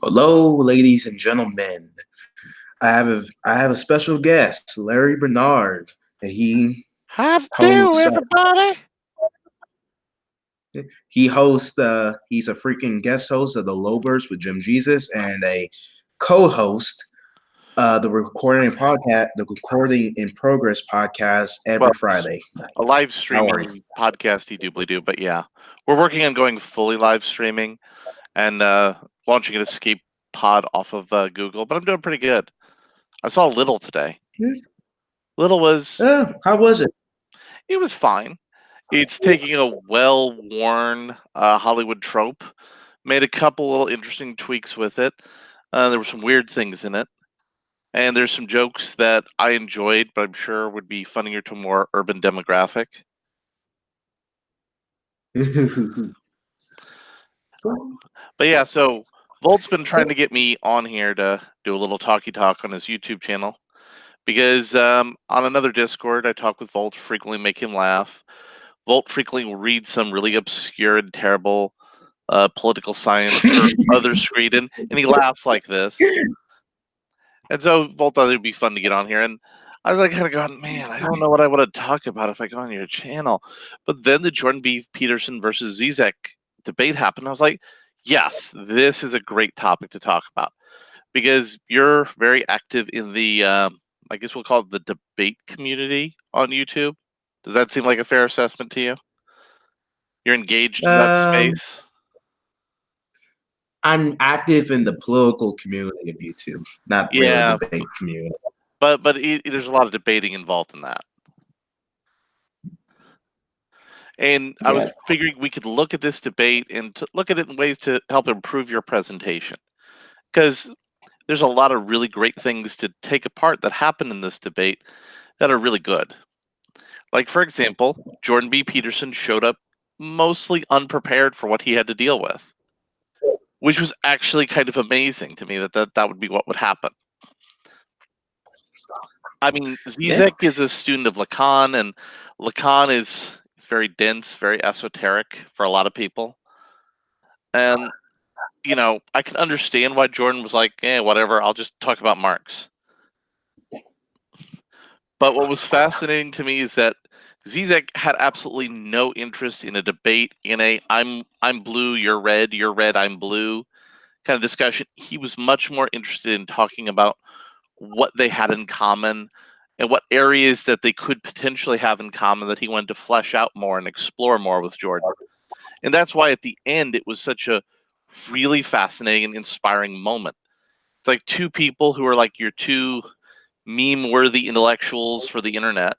Hello, ladies and gentlemen. I have a special guest, Larry Bernard. And How do, hosts uh, everybody? he hosts he's a freaking guest host of the Lobers with Jim Jesus and a co-host the Recording in Progress podcast Well, every it's Friday night. a live How are you? streaming podcast, you doobly do, but yeah, we're working on going fully live streaming and launching an escape pod off of Google, but I'm doing pretty good. I saw Little today. Little was, How was it? it was fine. It's taking a well-worn Hollywood trope, made a couple little interesting tweaks with it. There were some weird things in it. And there's some jokes that I enjoyed, but I'm sure would be funnier to a more urban demographic. But yeah, so Volt's been trying to get me on here to do a little talky talk on his YouTube channel because on another Discord, I talk with Volt, frequently make him laugh. Volt frequently will read some really obscure and terrible political science or other screeding, and he laughs like this. And so Volt thought it'd be fun to get on here, and I was like, kind of going, man, I don't know what I want to talk about if I go on your channel. But then the Jordan B. Peterson versus Zizek debate happened. I was like, yes, this is a great topic to talk about because you're very active in the, I guess we'll call it the debate community on YouTube. Does that seem like a fair assessment to you? You're engaged in that um, space? I'm active in the political community of YouTube, not really Yeah, debate community. but there's a lot of debating involved in that. And I was Yeah. figuring we could look at this debate and look at it in ways to help improve your presentation. Because there's a lot of really great things to take apart that happen in this debate that are really good. Like, for example, Jordan B. Peterson showed up mostly unprepared for what he had to deal with, which was actually kind of amazing to me that would be what would happen. I mean, Yeah. Zizek is a student of Lacan, and Lacan is very dense, very esoteric for a lot of people. And I can understand why Jordan was like, whatever, I'll just talk about Marx. But what was fascinating to me is that Zizek had absolutely no interest in a debate, in a I'm blue, you're red, I'm blue kind of discussion. He was much more interested in talking about what they had in common and what areas that they could potentially have in common that he wanted to flesh out more and explore more with Jordan. And that's why at the end it was such a really fascinating and inspiring moment. It's like two people who are like your two meme-worthy intellectuals for the internet,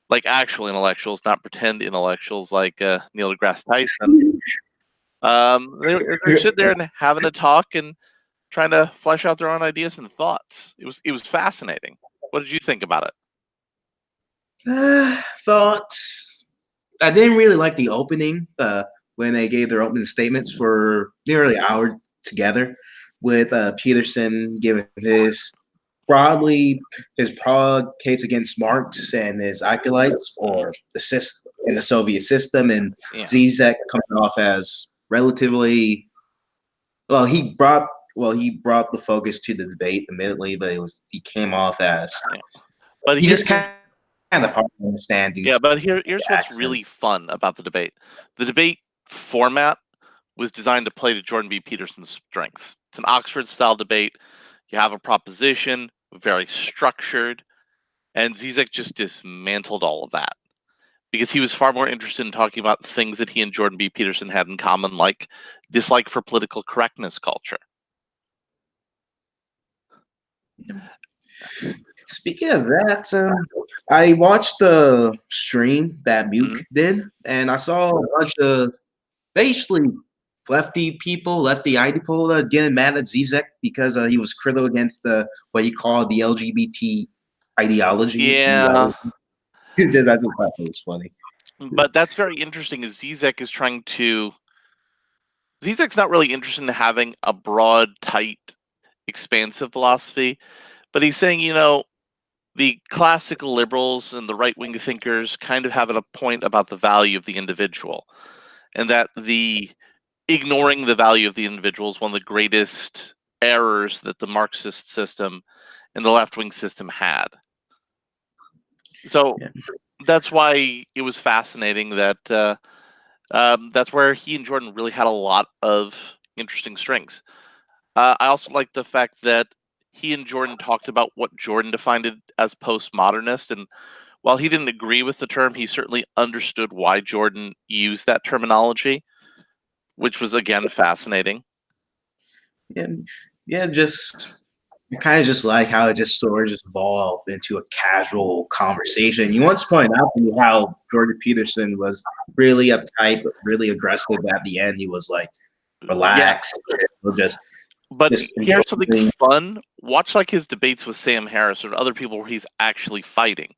like actual intellectuals, not pretend intellectuals like Neil deGrasse Tyson. They're sitting there and having a talk and trying to flesh out their own ideas and thoughts. It was fascinating. What did you think about it? Thought I didn't really like the opening when they gave their opening statements for nearly an hour together with Peterson giving his broad case against Marx and his acolytes or the system in the Soviet system, and Yeah. Zizek coming off as relatively he brought the focus to the debate admittedly, but he came off as Yeah. But he here, just kind of hard to understand due yeah, to but the here's what's accent. really fun about the debate. The debate format was designed to play to Jordan B. Peterson's strengths. It's an Oxford style debate. You have a proposition, very structured, and Zizek just dismantled all of that because he was far more interested in talking about things that he and Jordan B. Peterson had in common, like dislike for political correctness culture. Speaking of that, I watched the stream that Muke Mhm. did, and I saw a bunch of basically lefty people, lefty ID people getting mad at Zizek because he was critical against the what he called the LGBT ideology. Yeah, I just thought it was funny. but that's very interesting. Is Zizek is trying to Zizek's not really interested in having a broad, tight, expansive philosophy, but he's saying, the classical liberals and the right wing thinkers kind of have a point about the value of the individual, and that the ignoring the value of the individual is one of the greatest errors that the Marxist system and the left-wing system had. So that's why it was fascinating that that's where he and Jordan really had a lot of interesting strengths. I also like the fact that he and Jordan talked about what Jordan defined as postmodernist, and while he didn't agree with the term, he certainly understood why Jordan used that terminology, which was again fascinating. And yeah, just I kind of just like how it just sort of just evolved into a casual conversation. You once pointed out to me how Jordan Peterson was really uptight, but really aggressive at the end. He was like relaxed, just But here's something enjoying. fun. Watch like his debates with Sam Harris or other people where he's actually fighting.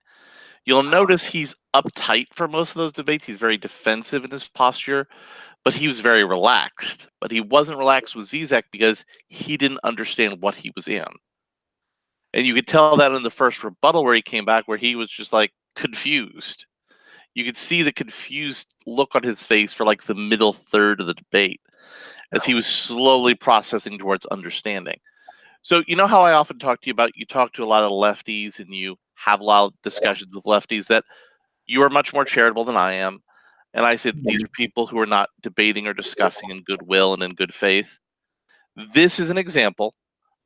You'll notice he's uptight for most of those debates. He's very defensive in his posture, but he was very relaxed. But he wasn't relaxed with Zizek because he didn't understand what he was in. And you could tell that in the first rebuttal where he came back, where he was just like confused. You could see the confused look on his face for like the middle third of the debate as he was slowly processing towards understanding. So, you know how I often talk to you about, you talk to a lot of lefties and you have a lot of discussions with lefties that you are much more charitable than I am. And I said, these are people who are not debating or discussing in goodwill and in good faith. This is an example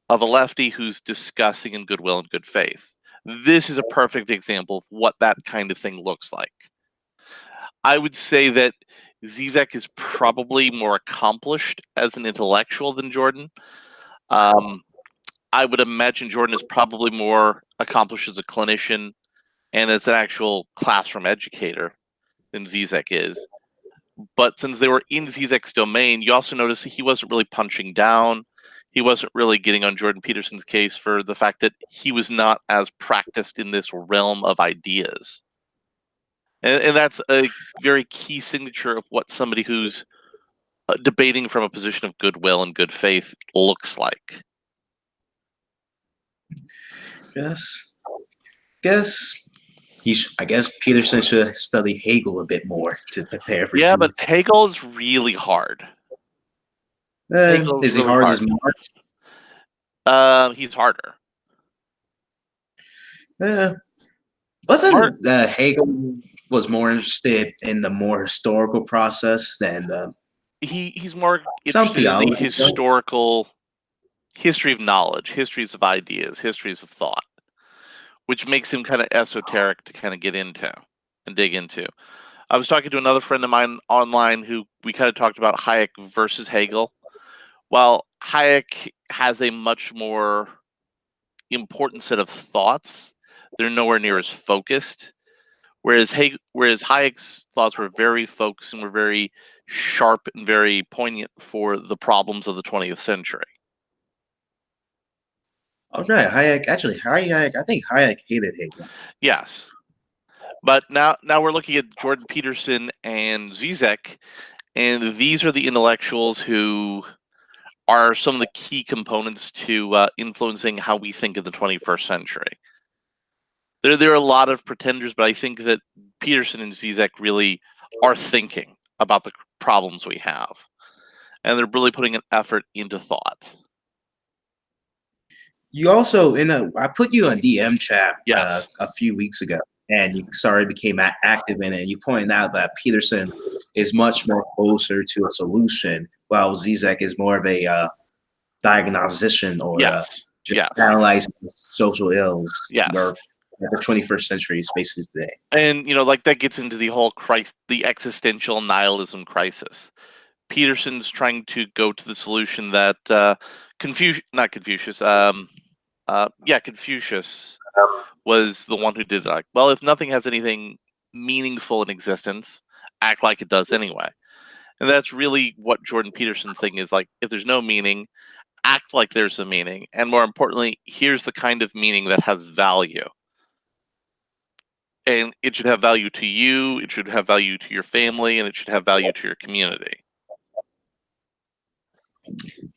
of a lefty who's discussing in goodwill and good faith. This is a perfect example of what that kind of thing looks like. I would say that Zizek is probably more accomplished as an intellectual than Jordan. I would imagine Jordan is probably more accomplished as a clinician and as an actual classroom educator than Zizek is. But since they were in Zizek's domain, you also notice he wasn't really punching down. He wasn't really getting on Jordan Peterson's case for the fact that he was not as practiced in this realm of ideas. And that's a very key signature of what somebody who's debating from a position of goodwill and good faith looks like. I guess Peterson should study Hegel a bit more to prepare for. Yeah, but Hegel is really hard. Is he hard as Marx? He's harder. Wasn't Hegel was more interested in the more historical process than the. He's more interested in the historical history of knowledge, histories of ideas, histories of thought, which makes him kind of esoteric to kind of get into and dig into. I was talking to another friend of mine online who we kind of talked about Hayek versus Hegel. While Hayek has a much more important set of thoughts, they're nowhere near as focused. Whereas Hayek's thoughts were very focused and were very sharp and very poignant for the problems of the 20th century. Okay, Hayek. Actually, Hayek. I think Hayek hated Hegel. Yes, but now we're looking at Jordan Peterson and Zizek, and these are the intellectuals who are some of the key components to influencing how we think of the 21st century. There are a lot of pretenders, but I think that Peterson and Zizek really are thinking about the problems we have, and they're really putting an effort into thought. You also I put you on DM chat Yes. a few weeks ago, and you became active in it. And you pointed out that Peterson is much more closer to a solution, while Zizek is more of a diagnostician or just analyzing social ills. Or the 21st century spaces today. And like that gets into the whole the existential nihilism crisis. Peterson's trying to go to the solution that Confucius was the one who did it. Like, well, if nothing has anything meaningful in existence, act like it does anyway. And that's really what Jordan Peterson's thing is. Like, if there's no meaning, act like there's a meaning. And more importantly, here's the kind of meaning that has value. And it should have value to you, it should have value to your family, and it should have value to your community.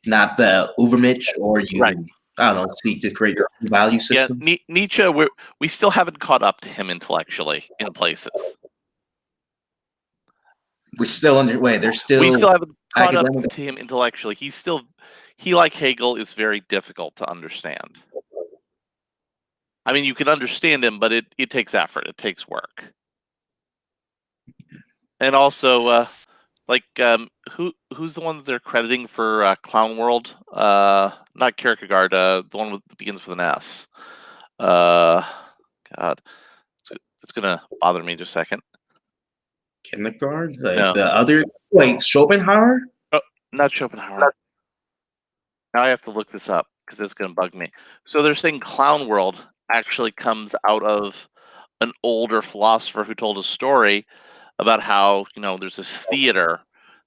Not the Ubermensch, or you, I don't know, seek to create your own value system. Yeah, Nietzsche, we still haven't caught up to him intellectually in places. We're still underway. We still haven't caught up to him intellectually. He's still he, like Hegel, is very difficult to understand. I mean, you can understand him, but it takes effort. It takes work. And also, who's the one that they're crediting for Clown World? Not Kierkegaard. The one that begins with an S. God, it's gonna bother me just a second. Kindergarten, like No, the other, like Schopenhauer. oh, not Schopenhauer. Now I have to look this up because it's gonna bug me. So they're saying Clown World actually comes out of an older philosopher who told a story about how there's this theater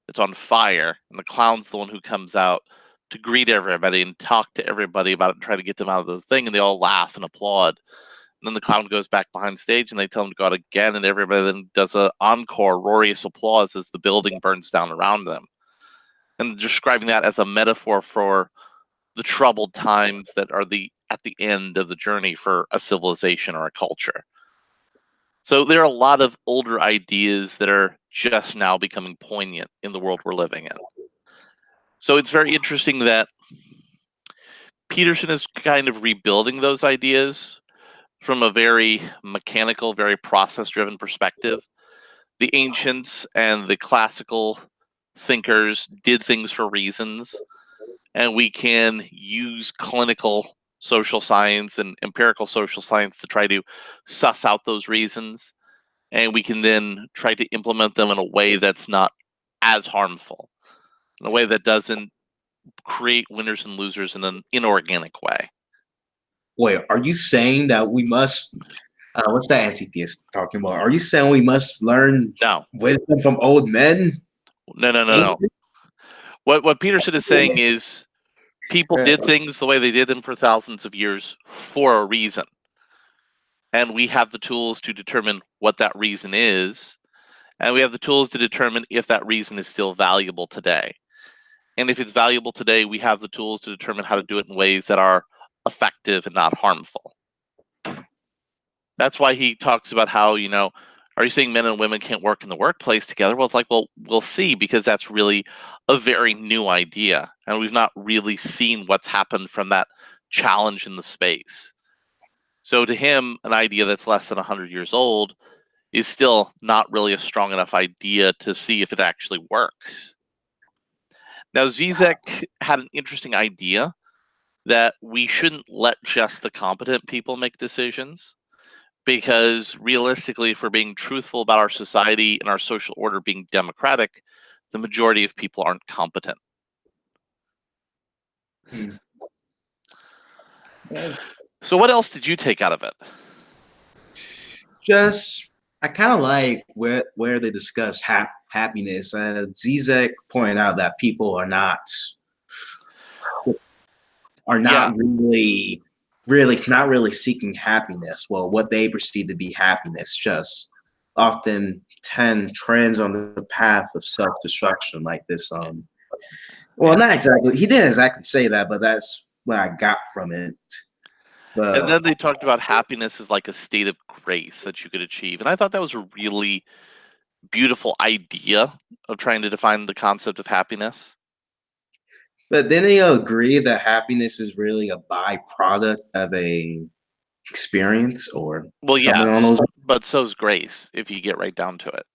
that's on fire, and the clown's the one who comes out to greet everybody and talk to everybody about it and try to get them out of the thing, and they all laugh and applaud. And then the clown goes back behind stage, and they tell him to go out again, and everybody then does an encore, roarious applause as the building burns down around them. And describing that as a metaphor for the troubled times that are at the end of the journey for a civilization or a culture. So there are a lot of older ideas that are just now becoming poignant in the world we're living in. So it's very interesting that Peterson is kind of rebuilding those ideas from a very mechanical, very process-driven perspective. The ancients and the classical thinkers did things for reasons, and we can use clinical social science and empirical social science to try to suss out those reasons, and we can then try to implement them in a way that's not as harmful, in a way that doesn't create winners and losers in an inorganic way. Wait, are you saying that we must? What's that anti-theist talking about? Are you saying we must learn No, wisdom from old men? no. What Peterson is saying is people did things the way they did them for thousands of years for a reason. And we have the tools to determine what that reason is. And we have the tools to determine if that reason is still valuable today. And if it's valuable today, we have the tools to determine how to do it in ways that are effective and not harmful. That's why he talks about how, are you saying men and women can't work in the workplace together? Well, it's like, well, we'll see, because that's really a very new idea. And we've not really seen what's happened from that challenge in the space. So to him, an idea that's less than 100 years old is still not really a strong enough idea to see if it actually works. Now, Zizek had an interesting idea that we shouldn't let just the competent people make decisions, because realistically, if we're being truthful about our society and our social order being democratic, the majority of people aren't competent. So what else did you take out of it? Just, I kind of like where they discuss happiness, and Zizek pointed out that people are not really seeking happiness. Well, what they perceive to be happiness just often trends on the path of self-destruction, like this. Well, not exactly. He didn't exactly say that, but that's what I got from it. And then they talked about happiness as like a state of grace that you could achieve. And I thought that was a really beautiful idea of trying to define the concept of happiness. But then they agree that happiness is really a byproduct of a experience, or Well, something yes, on those. but so's grace if you get right down to it.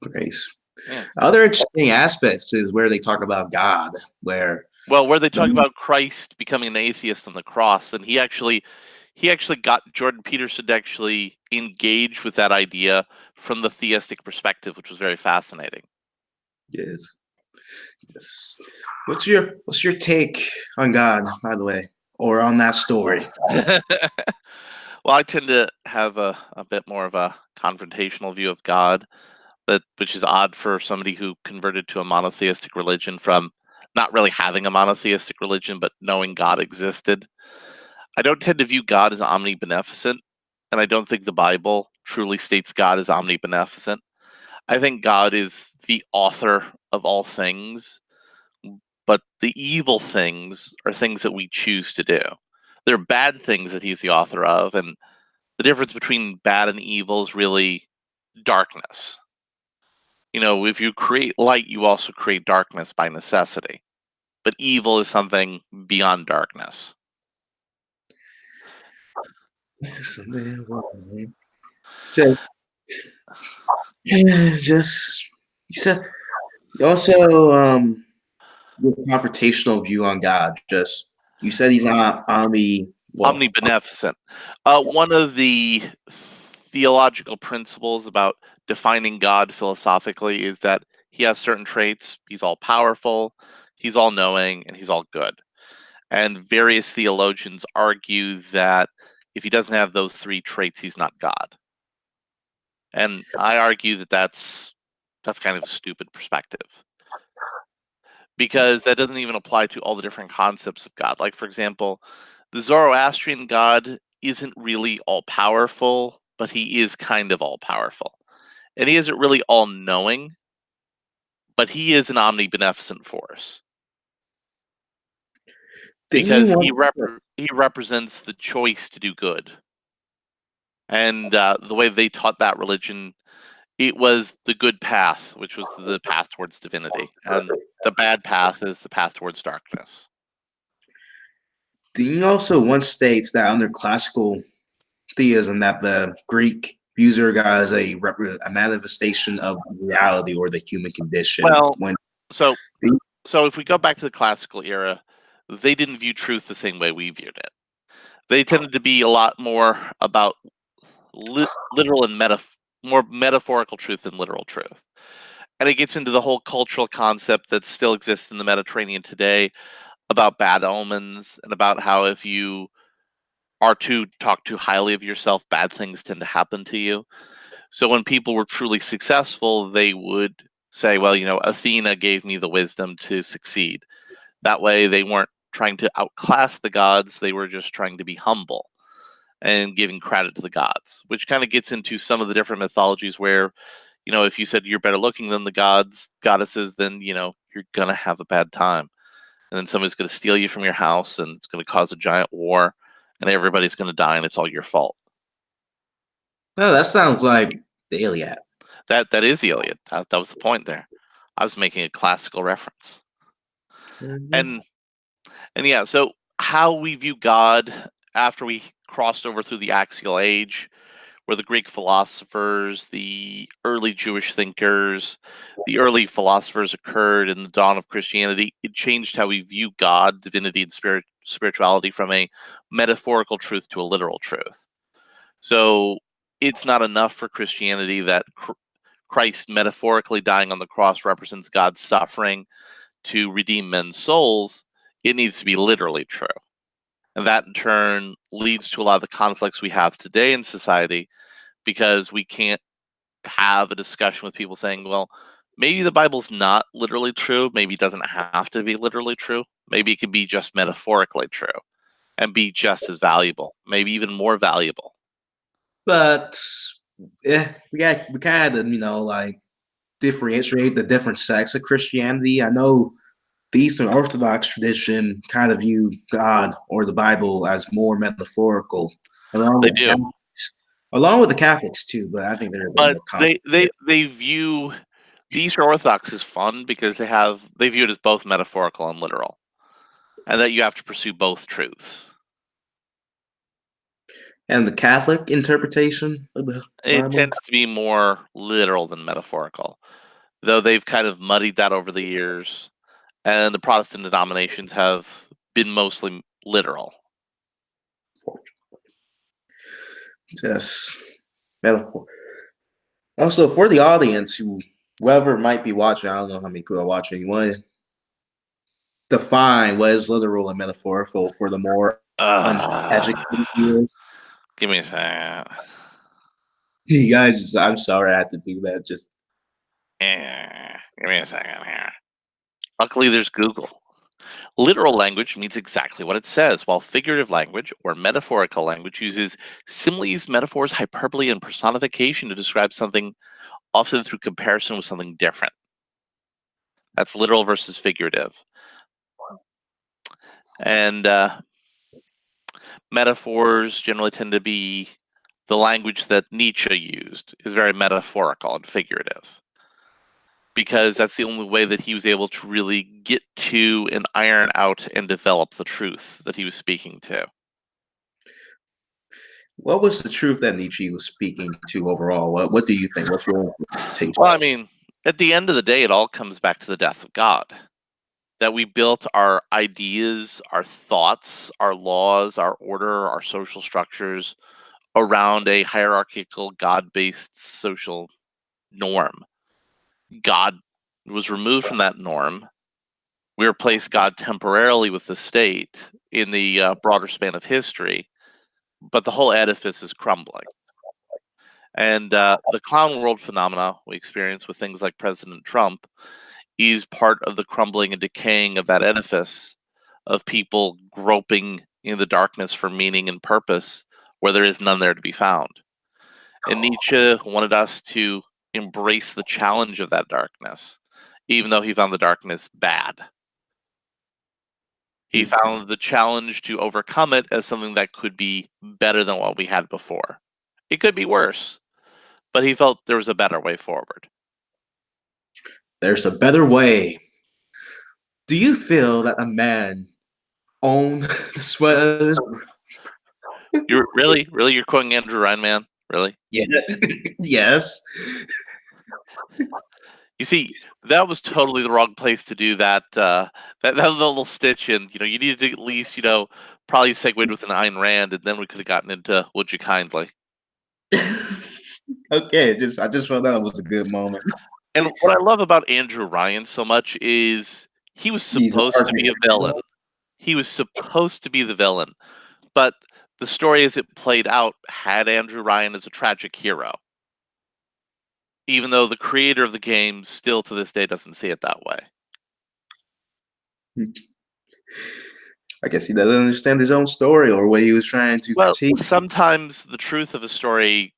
Grace. Yeah. Other interesting aspects is where they talk about God, where they talk about Christ becoming an atheist on the cross, and he actually got Jordan Peterson to actually engage with that idea from the theistic perspective, which was very fascinating. Yes. What's your take on God, by the way, or on that story? Well, I tend to have a bit more of a confrontational view of God, which is odd for somebody who converted to a monotheistic religion from not really having a monotheistic religion, but knowing God existed. I don't tend to view God as omnibeneficent, and I don't think the Bible truly states God as omnibeneficent. I think God is the author of all things, but the evil things are things that we choose to do. They're bad things that he's the author of, and the difference between bad and evil is really darkness. If you create light, you also create darkness by necessity. but evil is something beyond darkness. Just you said also your confrontational view on God. Just you said he's not Omnibeneficent. One of the theological principles about defining God philosophically is that he has certain traits. He's all powerful, he's all knowing, and he's all good. And various theologians argue that if he doesn't have those three traits, he's not God. And I argue that that's kind of a stupid perspective, because that doesn't even apply to all the different concepts of God. Like, for example, the Zoroastrian God isn't really all powerful, but he is kind of all powerful. And he isn't really all knowing, but he is an omnibeneficent force. Because he represents the choice to do good. And the way they taught that religion, it was the good path, which was the path towards divinity. And the bad path is the path towards darkness. He also once states that under classical theism that the Greek views our God as a manifestation of reality or the human condition. Well, so if we go back to the classical era, they didn't view truth the same way we viewed it. They tended to be a lot more about literal and more metaphorical truth than literal truth. And it gets into the whole cultural concept that still exists in the Mediterranean today about bad omens, and about how if you are to talk too highly of yourself, bad things tend to happen to you. So when people were truly successful, they would say, well, Athena gave me the wisdom to succeed. That way they weren't trying to outclass the gods, they were just trying to be humble and giving credit to the gods, which kind of gets into some of the different mythologies where, if you said you're better looking than the goddesses, then, you're going to have a bad time. And then somebody's going to steal you from your house, and it's going to cause a giant war, and everybody's going to die, and it's all your fault. No, that sounds like the Iliad. That is the Iliad. That was the point there. I was making a classical reference. And yeah, so how we view God after we crossed over through the Axial Age, where the Greek philosophers, the early Jewish thinkers, the early philosophers occurred in the dawn of Christianity, it changed how we view God, divinity, and spirituality from a metaphorical truth to a literal truth. So it's not enough for Christianity that Christ metaphorically dying on the cross represents God's suffering to redeem men's souls. It needs to be literally true. And that in turn leads to a lot of the conflicts we have today in society, because we can't have a discussion with people saying, well, maybe the Bible's not literally true. Maybe it doesn't have to be literally true. Maybe it could be just metaphorically true and be just as valuable, maybe even more valuable. But we kind of like differentiate the different sects of Christianity. I know the Eastern Orthodox tradition kind of view God or the Bible as more metaphorical. They do. Along with the Catholics too, but I think they're they view the Eastern Orthodox as fun because they view it as both metaphorical and literal, and that you have to pursue both truths. And the Catholic interpretation of the Bible tends to be more literal than metaphorical, though they've kind of muddied that over the years, and the Protestant denominations have been mostly literal. Yes, metaphor. Also, for the audience, whoever might be watching, I don't know how many people are watching. You want to define what is literal and metaphorical for the more uneducated viewers? Give me a second. You guys, I'm sorry I had to do that. Just give me a second here. Luckily, there's Google. Literal language means exactly what it says, while figurative language or metaphorical language uses similes, metaphors, hyperbole, and personification to describe something, often through comparison with something different. That's literal versus figurative. And metaphors generally tend to be the language that Nietzsche used, is very metaphorical and figurative. because that's the only way that he was able to really get to and iron out and develop the truth that he was speaking to. What was the truth that Nietzsche was speaking to overall? What do you think? What's your take? Well, I mean, at the end of the day, it all comes back to the death of God. That we built our ideas, our thoughts, our laws, our order, our social structures around a hierarchical, God based social norm. God was removed from that norm. We replaced God temporarily with the state in the broader span of history, but the whole edifice is crumbling. And the clown world phenomena we experience with things like President Trump is part of the crumbling and decaying of that edifice of people groping in the darkness for meaning and purpose where there is none there to be found. And Nietzsche wanted us to embrace the challenge of that darkness, even though he found the darkness bad. He found the challenge to overcome it as something that could be better than what we had before. It could be worse, but he felt there was a better way forward. There's a better way. Do you feel that a man owned the sweat of his You're really you're quoting Andrew Ryan, man? Really? Yes. Yes. You see, that was totally the wrong place to do that. That little stitch in. You know, you needed to at least, probably segued with an Ayn Rand, and then we could have gotten into "Would You Kindly." Okay, I just felt that was a good moment. And what I love about Andrew Ryan so much is he was He's a supposed to be a partner. villain. He was supposed to be the villain, but the story as it played out had Andrew Ryan as a tragic hero, even though the creator of the game still to this day doesn't see it that way. I guess he doesn't understand his own story or what he was trying to Well, critique. sometimes the truth of a story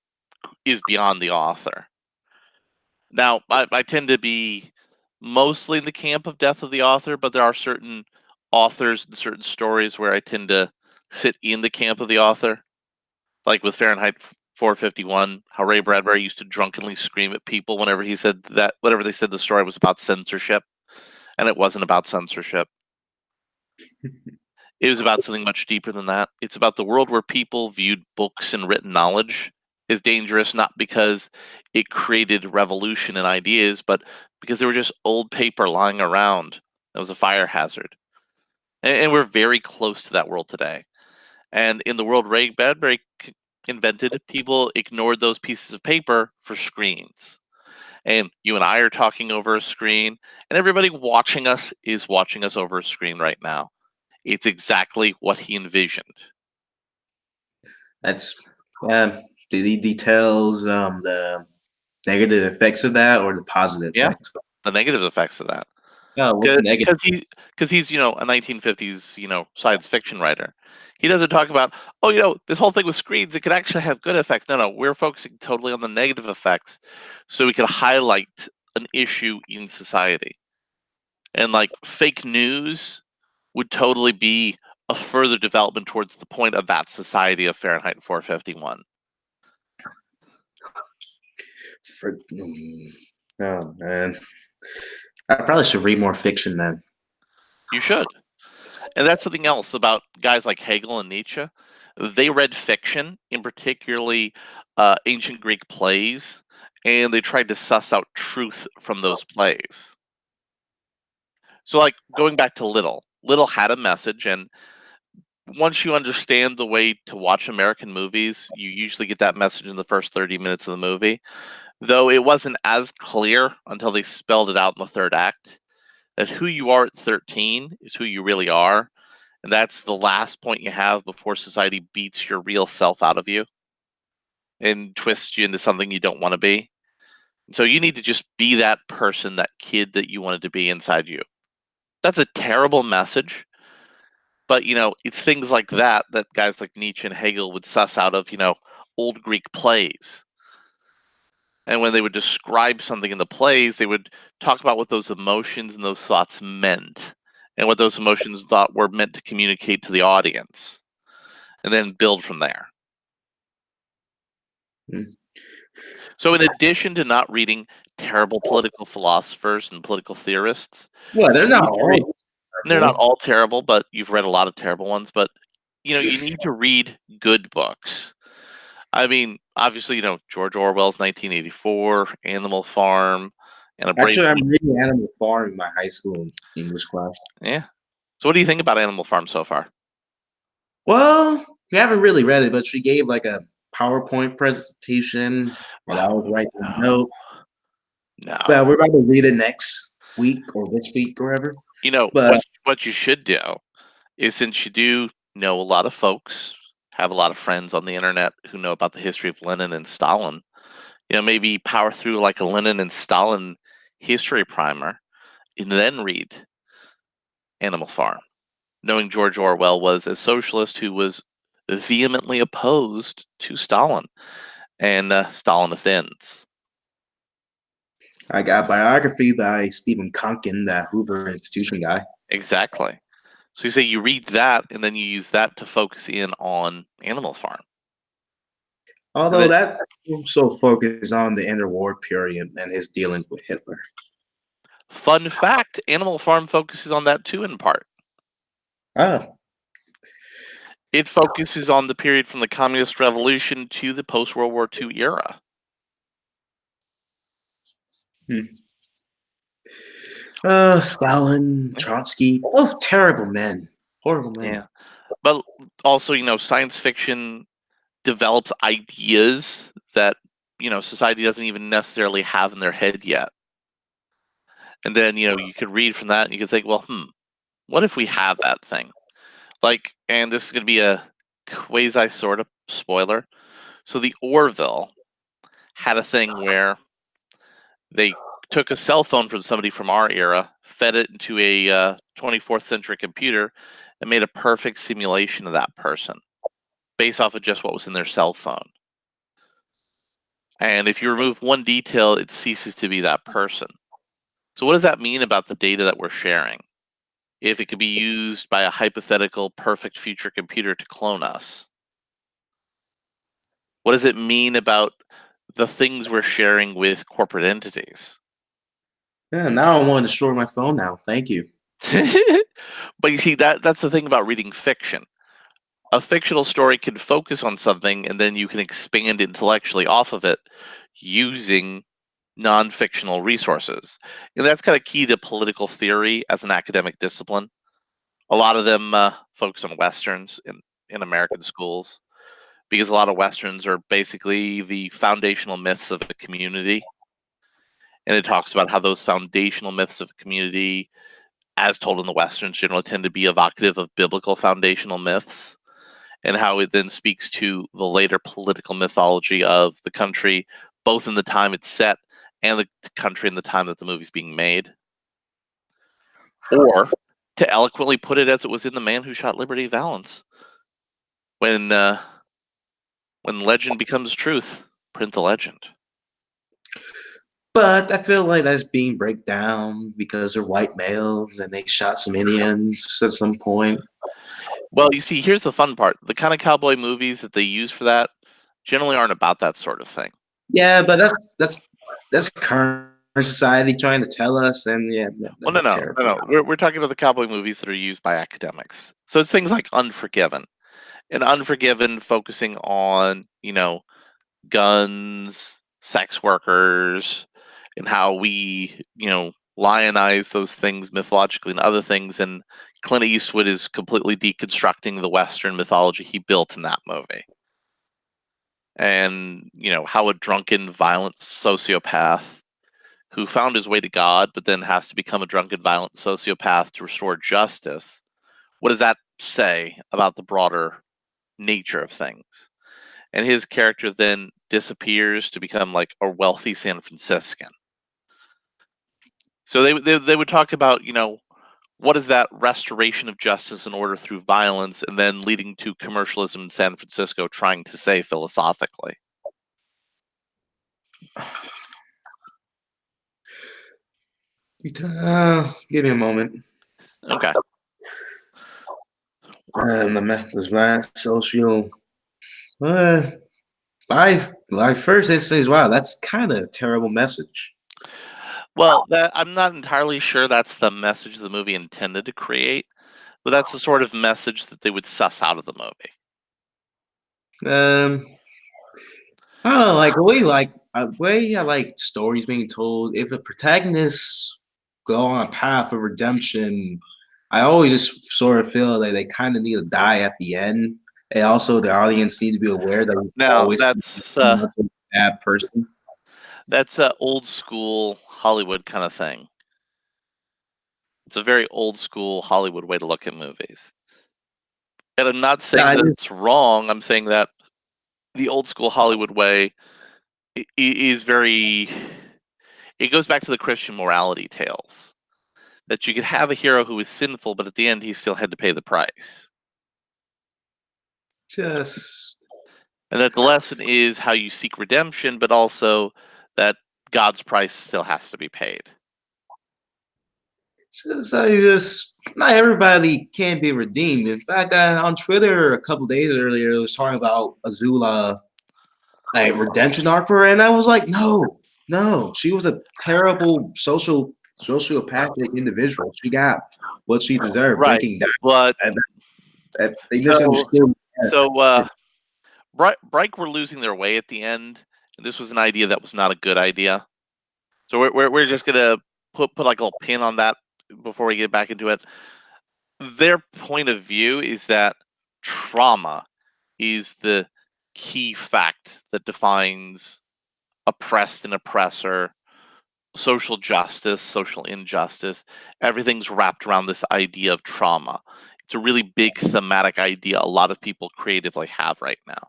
is beyond the author. Now, I tend to be mostly in the camp of death of the author, but there are certain authors and certain stories where I tend to sit in the camp of the author. Like with Fahrenheit 451, how Ray Bradbury used to drunkenly scream at people whenever he said that, whatever they said the story was about censorship, and it wasn't about censorship. It was about something much deeper than that. It's about the world where people viewed books and written knowledge as dangerous, not because it created revolution in ideas, but because they were just old paper lying around. It was a fire hazard. And we're very close to that world today. And in the world Ray Bradbury invented, people ignored those pieces of paper for screens. And you and I are talking over a screen, and everybody watching us is watching us over a screen right now. It's exactly what he envisioned. That's did he details the negative effects of that or the positive Yeah, effects? the negative effects of that. Oh, what's the negative? Because he's a 1950s science fiction writer. He doesn't talk about this whole thing with screens. It could actually have good effects. No, we're focusing totally on the negative effects, so we can highlight an issue in society. And like fake news would totally be a further development towards the point of that society of Fahrenheit 451. Oh man, I probably should read more fiction then. You should. And that's something else about guys like Hegel and Nietzsche. They read fiction, in particularly ancient Greek plays, and they tried to suss out truth from those plays. So, like going back to Little had a message, and once you understand the way to watch American movies, you usually get that message in the first 30 minutes of the movie. Though it wasn't as clear until they spelled it out in the third act that who you are at 13 is who you really are. And that's the last point you have before society beats your real self out of you and twists you into something you don't want to be. So you need to just be that person, that kid that you wanted to be inside you. That's a terrible message. But, it's things like that that guys like Nietzsche and Hegel would suss out of, old Greek plays. And when they would describe something in the plays, they would talk about what those emotions and those thoughts meant and what those emotions thought were meant to communicate to the audience and then build from there. Mm. So in addition to not reading terrible political philosophers and political theorists. Well, they're You not need to read. all They're not terrible. all terrible, but you've read a lot of terrible ones. But you need to read good books. I mean, obviously, George Orwell's 1984, Animal Farm, and A Brave. Actually, I'm reading Animal Farm in my high school English class. Yeah. So, what do you think about Animal Farm so far? Well, we haven't really read it, but she gave like a PowerPoint presentation while I was writing a No, note. no. Well, we're about to read it next week or this week or whatever. But What you should do is, since you do know a lot of folks, have a lot of friends on the internet who know about the history of Lenin and Stalin, maybe power through like a Lenin and Stalin history primer, and then read Animal Farm, knowing George Orwell was a socialist who was vehemently opposed to Stalin and Stalinist ends. I got a biography by Stephen Konkin, that Hoover Institution guy. Exactly. So you say you read that, and then you use that to focus in on Animal Farm. Although that also focuses on the interwar period and his dealings with Hitler. Fun fact, Animal Farm focuses on that too in part. Oh. It focuses on the period from the Communist Revolution to the post-World War II era. Stalin, Trotsky, both terrible men. Horrible men. Yeah. But also, science fiction develops ideas that, society doesn't even necessarily have in their head yet. And then, you could read from that and you could think, well, what if we have that thing? Like, and this is going to be a quasi sort of spoiler. So the Orville had a thing where they took a cell phone from somebody from our era, fed it into a 24th century computer, and made a perfect simulation of that person based off of just what was in their cell phone. And if you remove one detail, it ceases to be that person. So what does that mean about the data that we're sharing? If it could be used by a hypothetical perfect future computer to clone us? What does it mean about the things we're sharing with corporate entities? Yeah, now I want to destroy my phone now. Thank you. But you see, that's the thing about reading fiction. A fictional story can focus on something, and then you can expand intellectually off of it using non-fictional resources. And that's kind of key to political theory as an academic discipline. A lot of them focus on Westerns in American schools, because a lot of Westerns are basically the foundational myths of a community. And it talks about how those foundational myths of a community, as told in the Westerns, generally tend to be evocative of biblical foundational myths, and how it then speaks to the later political mythology of the country, both in the time it's set and the country in the time that the movie's being made. Or, to eloquently put it as it was in The Man Who Shot Liberty Valance, when legend becomes truth, print the legend. But I feel like that's being break down because they're white males and they shot some Indians at some point. Well, you see, here's the fun part. The kind of cowboy movies that they use for that generally aren't about that sort of thing. Yeah, but that's current society trying to tell us, and yeah, Well, that's no. terrible. We're talking about the cowboy movies that are used by academics. So it's things like Unforgiven. And Unforgiven focusing on, guns, sex workers, and how we, lionize those things mythologically and other things. And Clint Eastwood is completely deconstructing the Western mythology he built in that movie. And, how a drunken, violent sociopath who found his way to God, but then has to become a drunken, violent sociopath to restore justice. What does that say about the broader nature of things? And his character then disappears to become like a wealthy San Franciscan. So they would talk about, what is that restoration of justice and order through violence, and then leading to commercialism in San Francisco trying to say philosophically. Give me a moment. Okay. And the math, social. My first instinct is, wow, that's kind of a terrible message. Well, that I'm not entirely sure that's the message the movie intended to create, but that's the sort of message that they would suss out of the movie. I don't know, like way I like stories being told. If a protagonist go on a path of redemption, I always just sort of feel like they kind of need to die at the end, and also the audience need to be aware that we Now, always that's a bad person. that's a old school Hollywood kind of thing. It's a very old school Hollywood way to look at movies. And I'm not saying Yeah, that it's wrong. I'm saying that the old school Hollywood way is very. It goes back to the Christian morality tales that you could have a hero who was sinful, but at the end he still had to pay the price. just And that the lesson is how you seek redemption, but also that God's price still has to be paid. just not everybody can be redeemed. In fact, on Twitter a couple days earlier, it was talking about Azula like redemption arc for her, and I was like, no, she was a terrible sociopathic individual. She got what she deserved, Right. breaking down. But They misunderstood. Reich were losing their way at the end, and this was an idea that was not a good idea. So we're just gonna put like a little pin on that before we get back into it. Their point of view is that trauma is the key fact that defines oppressed and oppressor, social justice, social injustice. Everything's wrapped around this idea of trauma. It's a really big thematic idea a lot of people creatively have right now.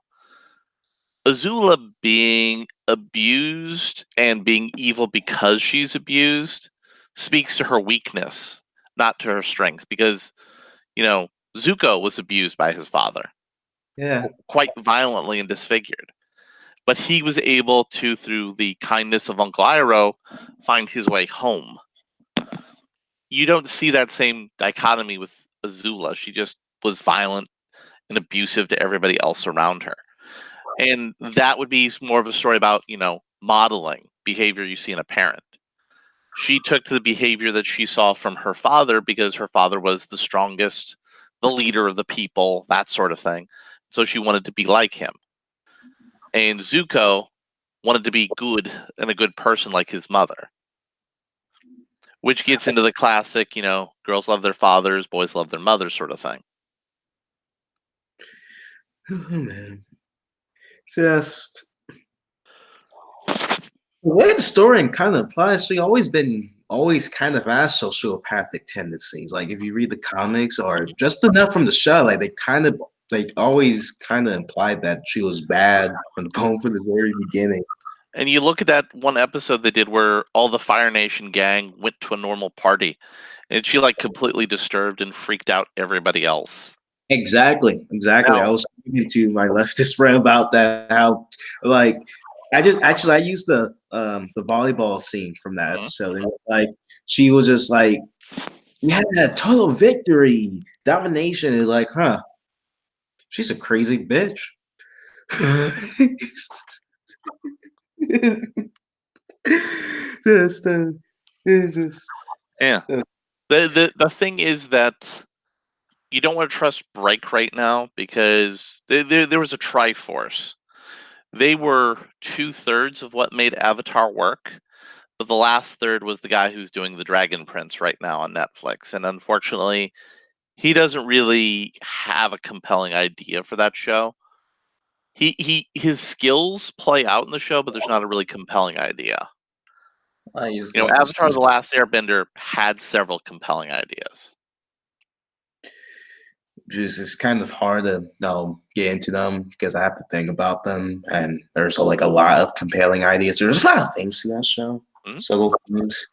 Azula being abused and being evil because she's abused speaks to her weakness, not to her strength. Because, Zuko was abused by his father Yeah, quite violently and disfigured. But he was able to, through the kindness of Uncle Iroh, find his way home. You don't see that same dichotomy with Azula. She just was violent and abusive to everybody else around her. And that would be more of a story about, modeling behavior you see in a parent. She took to the behavior that she saw from her father because her father was the strongest, the leader of the people, that sort of thing. So she wanted to be like him. And Zuko wanted to be good and a good person like his mother, which gets into the classic, girls love their fathers, boys love their mothers sort of thing. oh, man, just the way the story kind of applies. She always kind of has sociopathic tendencies. Like if you read the comics or just enough from the show, like they always kind of implied that she was bad from the very beginning. And you look at that one episode they did where all the Fire Nation gang went to a normal party, and she like completely disturbed and freaked out everybody else. Exactly. Now, I was speaking to my leftist friend about that. How like I used the volleyball scene from that episode. And, like she was just like, yeah, total victory, domination. Is like, huh? She's a crazy bitch. just, just, yeah. The thing is that you don't want to trust Break right now because there was a Triforce. They were 2/3 of what made Avatar work, but the last third was the guy who's doing the Dragon Prince right now on Netflix, and unfortunately, he doesn't really have a compelling idea for that show. His skills play out in the show, but there's not a really compelling idea. I use Avatar: The Last Airbender had several compelling ideas. Just it's kind of hard to get into them because I have to think about them, and there's like a lot of compelling ideas. There's a lot of things in that show. Mm-hmm. Several things.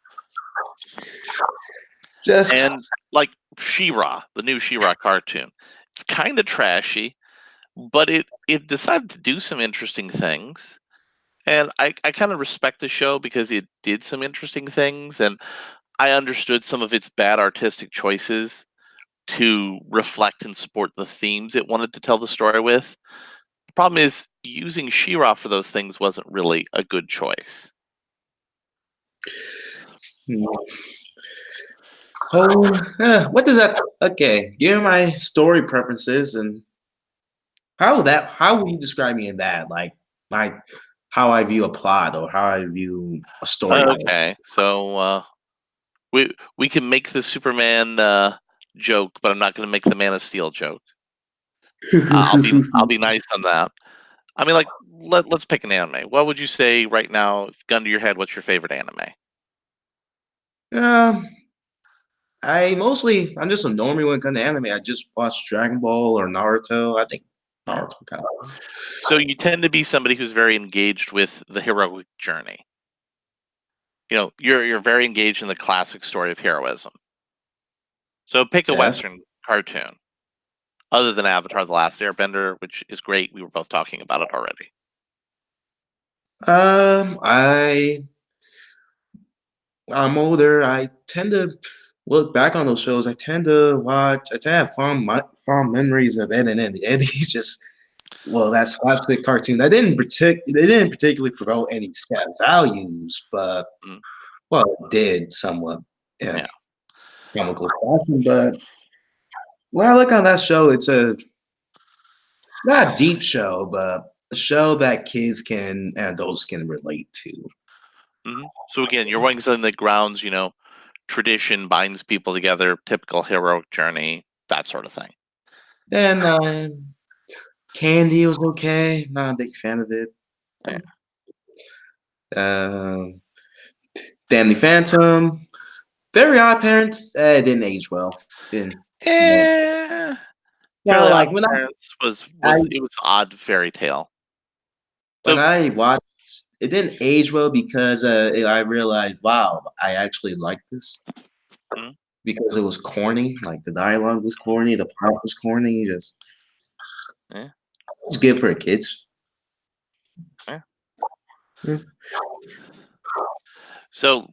And like She-Ra, the new She-Ra cartoon, it's kind of trashy, but it decided to do some interesting things. And I kind of respect the show because it did some interesting things, and I understood some of its bad artistic choices to reflect and support the themes it wanted to tell the story with. The problem is using She-Ra for those things wasn't really a good choice. Hmm. Oh, what does that? Okay, given my story preferences and how would you describe me in that? Like how I view a plot or how I view a storyline. Okay, so we can make the Superman joke, but I'm not going to make the Man of Steel joke. I'll be nice on that. I mean, like let's pick an anime. What would you say right now, if gun to your head? What's your favorite anime? um, I'm just a normie when it comes to anime. I just watch Dragon Ball or Naruto. I think Hmm? Naruto kind of. So you tend to be somebody who's very engaged with the heroic journey. You're very engaged in the classic story of heroism. So pick a Yes. Western cartoon other than Avatar: The Last Airbender, which is great. We were both talking about it already. I I'm older. I tend to look back on those shows. I tend to have fond memories of Ed and Eddie. Eddie's just well, that slapstick cartoon. They didn't particularly promote any set values, but Mm, well, it did somewhat in yeah. comical fashion. But when I look on that show, it's a not a deep show, but a show that kids can and adults can relate to. So again, you're wanting something that grounds, tradition, binds people together, typical heroic journey, that sort of thing. And Candy was okay. Not a big fan of it. Yeah. Um, Danny Phantom, Very Odd Parents. Didn't age well. Didn't you know? Eh, No, Fairly Odd like Parents I it was odd fairy tale. when So I watched, it didn't age well because I realized, wow, I actually like this mm, because it was corny. Like the dialogue was corny, the plot was corny. Just yeah, it's good for kids. yeah. Yeah. So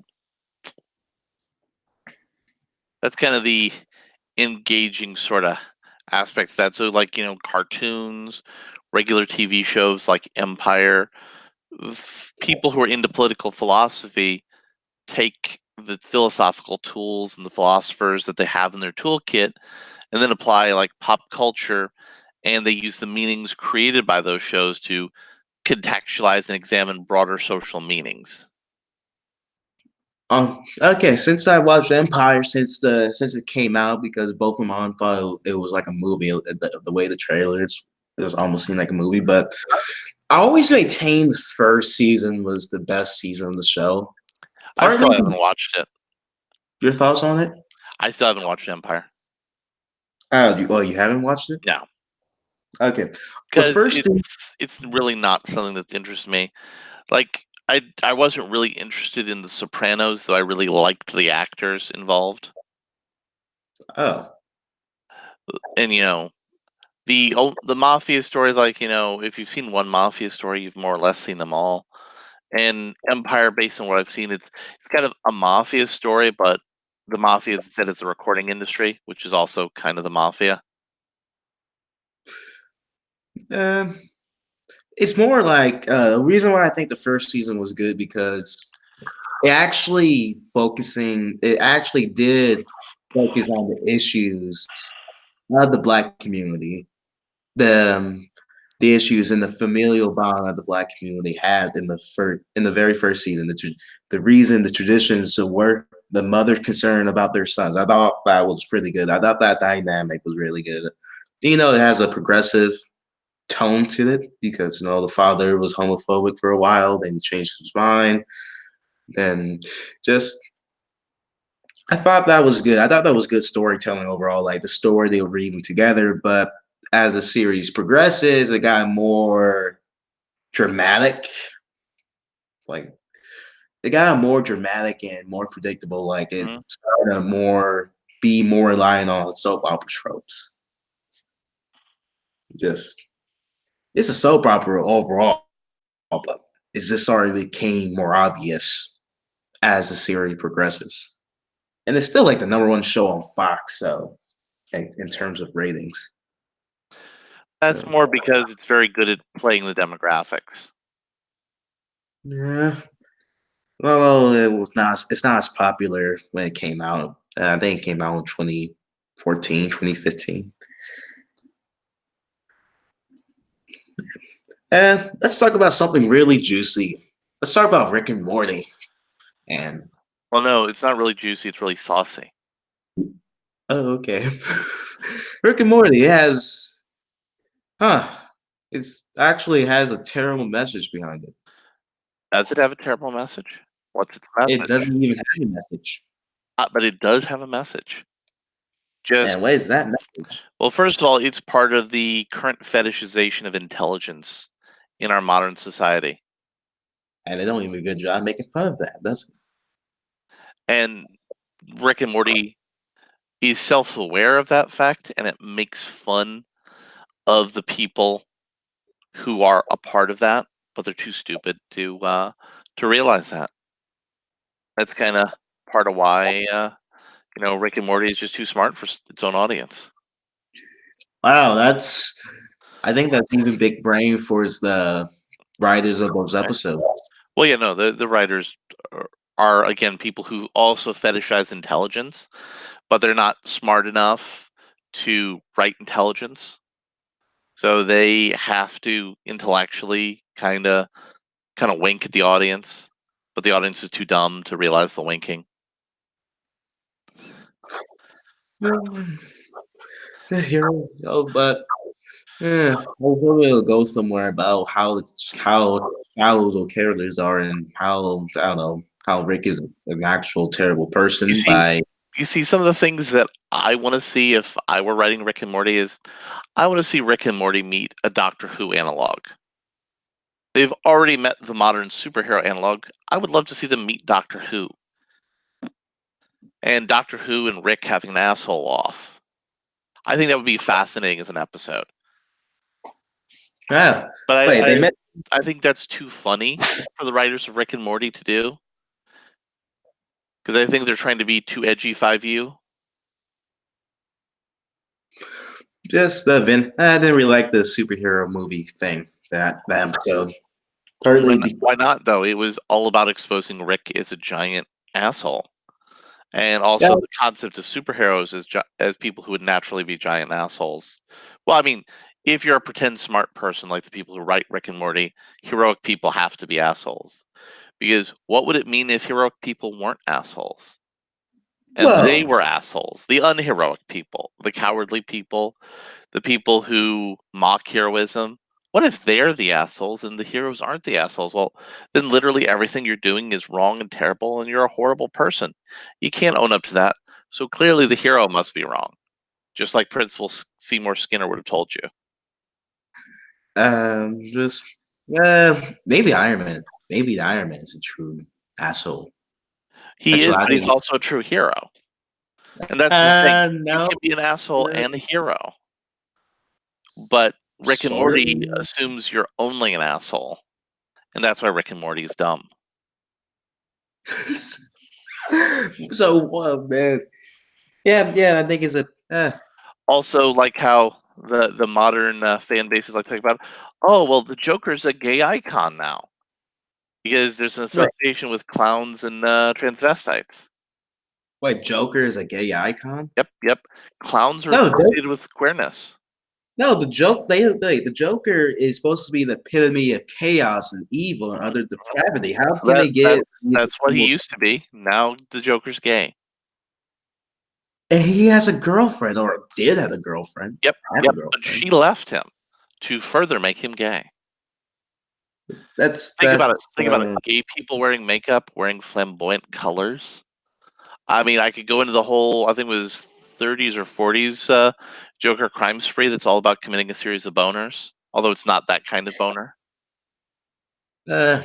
that's kind of the engaging sort of aspect of that. So like, cartoons, regular TV shows like Empire, people who are into political philosophy take the philosophical tools and the philosophers that they have in their toolkit and then apply like pop culture, and they use the meanings created by those shows to contextualize and examine broader social meanings. Okay. Since I watched Empire since it came out, because both of mom thought it was like a movie. The way the trailers, it was almost seemed like a movie. But I always maintained the first season was the best season of the show. I still Partly, haven't watched it. your thoughts on it? I still haven't watched Empire. You haven't watched it? No, Okay. The because first thing, it's really not something that interests me. Like I wasn't really interested in The Sopranos, though I really liked the actors involved. oh, And the mafia stories, like if you've seen one mafia story, you've more or less seen them all. And Empire, based on what I've seen, it's kind of a mafia story, but the mafia instead is the recording industry, which is also kind of the mafia. uh, it's more like the reason why I think the first season was good because it actually did focus on the issues of the black community, the the issues and the familial bond that the black community had in the very first season. The reason the traditions were the mother concerned about their sons. I thought that was pretty good. I thought that dynamic was really good. It has a progressive tone to it because the father was homophobic for a while, then he changed his mind, and just I thought that was good. I thought that was good storytelling overall, like the story they were reading together. But as the series progresses, it got more dramatic. Like it got more dramatic and more predictable. Like it Mhm. started to more reliant on soap opera tropes. Just it's a soap opera overall, but it just already became more obvious as the series progresses. And it's still like the number one show on Fox, so in terms of ratings. That's So, more because it's very good at playing the demographics. yeah. Well, it was not. It's not as popular when it came out. I think it came out in 2014, 2015. And let's talk about something really juicy. Let's talk about Rick and Morty. And Well, no, it's not really juicy. It's really saucy. oh, okay. Rick and Morty has, huh? It's actually has a terrible message behind it. Does it have a terrible message? What's its It message? doesn't even have a message. But it does have a message. Just And what is that message? well, first of all, it's part of the current fetishization of intelligence in our modern society. And they don't even do a good job making fun of that, does it? And Rick and Morty is self-aware of that fact, and it makes fun of the people who are a part of that, but they're too stupid to realize that. That's kind of part of why Rick and Morty is just too smart for its own audience. Wow, that's. I think that's even big brain for the writers of those episodes. Well, yeah, no, the writers are again people who also fetishize intelligence, but they're not smart enough to write intelligence. So they have to intellectually kind of wink at the audience, but the audience is too dumb to realize the winking. The hero, oh, but yeah, hopefully it'll go somewhere about how shallow those characters are and how I don't know how Rick is an actual terrible person You see, by you see, some of the things that I want to see if I were writing Rick and Morty is I want to see Rick and Morty meet a Doctor Who analog. They've already met the modern superhero analog. I would love to see them meet Doctor Who. And Doctor Who and Rick having an asshole off. I think that would be fascinating as an episode. yeah. But Wait, they met. I think that's too funny for the writers of Rick and Morty to do. Because I think they're trying to be too edgy 5U. Just the event. I didn't really like the superhero movie thing that episode. Partly Why not, though? It was all about exposing Rick as a giant asshole. And also yeah, the concept of superheroes as people who would naturally be giant assholes. Well, I mean, if you're a pretend smart person like the people who write Rick and Morty, heroic people have to be assholes. Because what would it mean if heroic people weren't assholes? And they well, were assholes. The unheroic people, the cowardly people, the people who mock heroism. What if they're the assholes and the heroes aren't the assholes? Well, then literally everything you're doing is wrong and terrible, and you're a horrible person. You can't own up to that. So clearly the hero must be wrong, just like Principal Seymour Skinner would have told you. just maybe Iron Man. Maybe the Iron Man's a true asshole. He That's is, what I but he's think. also a true hero. And that's the thing. You No, can be an asshole no, and a hero. But Rick and sort of. Morty assumes you're only an asshole. And that's why Rick and Morty is dumb. So, man, yeah, I think it's a. Also, like how the modern fan bases like to talk about, oh, well, the Joker's a gay icon now because there's an Right. association with clowns and transvestites. Wait, Joker is a gay icon? Yep. Clowns are No, associated with queerness. no, the Joker is supposed to be the epitome of chaos and evil and other depravity. How can That they get that's what he used to be. Now the Joker's gay. And he has a girlfriend, or did have a girlfriend. Yep. Have a But girlfriend. she left him to further make him gay. That's Think about it. that's Think about it. Gay people wearing makeup, wearing flamboyant colors. I mean, I could go into the whole, I think it was 30s or 40s Joker crime spree that's all about committing a series of boners, although it's not that kind of boner. uh,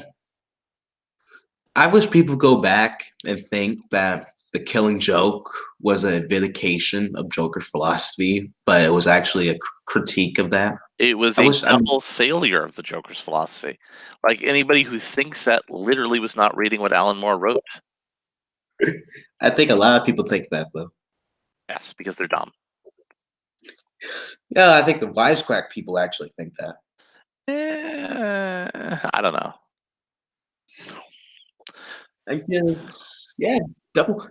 I wish people go back and think that the Killing Joke was a vindication of Joker philosophy, but it was actually a critique of that. It was I a wish. double failure of the Joker's philosophy. Like anybody who thinks that literally was not reading what Alan Moore wrote. I think a lot of people think that though. Yes, because they're dumb. Yeah, I think the wisecrack people actually think that. I don't know. I guess, yeah,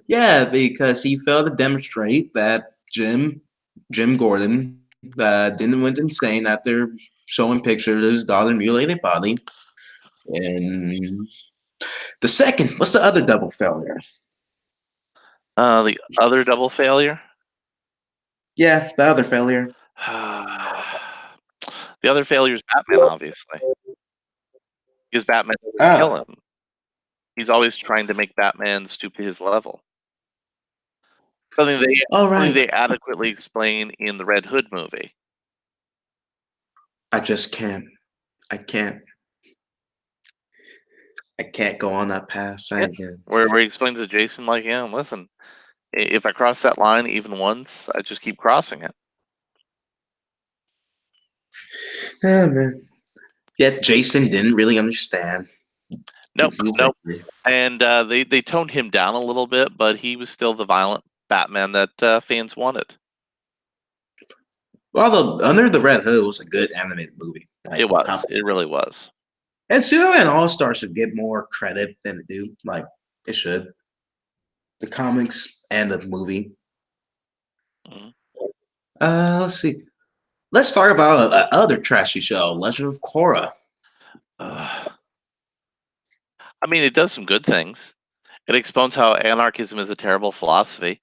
yeah, because he failed to demonstrate that Jim Gordon didn't went insane after showing pictures of his daughter's mutilated body. And the second, what's the other double failure? The other double failure? Yeah, the other failure. The other failure is Batman, obviously, because Batman doesn't kill Oh, him. He's always trying to make Batman stoop to his level. Something they all something right. they adequately explain in the Red Hood movie. I just can't. I can't. I can't go on that path Yeah, again. where he explains to Jason, like, yeah, listen, if I cross that line even once, I just keep crossing it. Yeah, man. Yet Jason didn't really understand. Nope, He was nope. angry. And they toned him down a little bit, but he was still the violent Batman that fans wanted. Well, Under the Red Hood was a good animated movie. Like, It was. It really was. and Superman All Star should get more credit than they do. Like, it should. The comics and the movie. Mhm. Let's see. Let's talk about other trashy show, Legend of Korra. Ugh. I mean, it does some good things. It expounds how anarchism is a terrible philosophy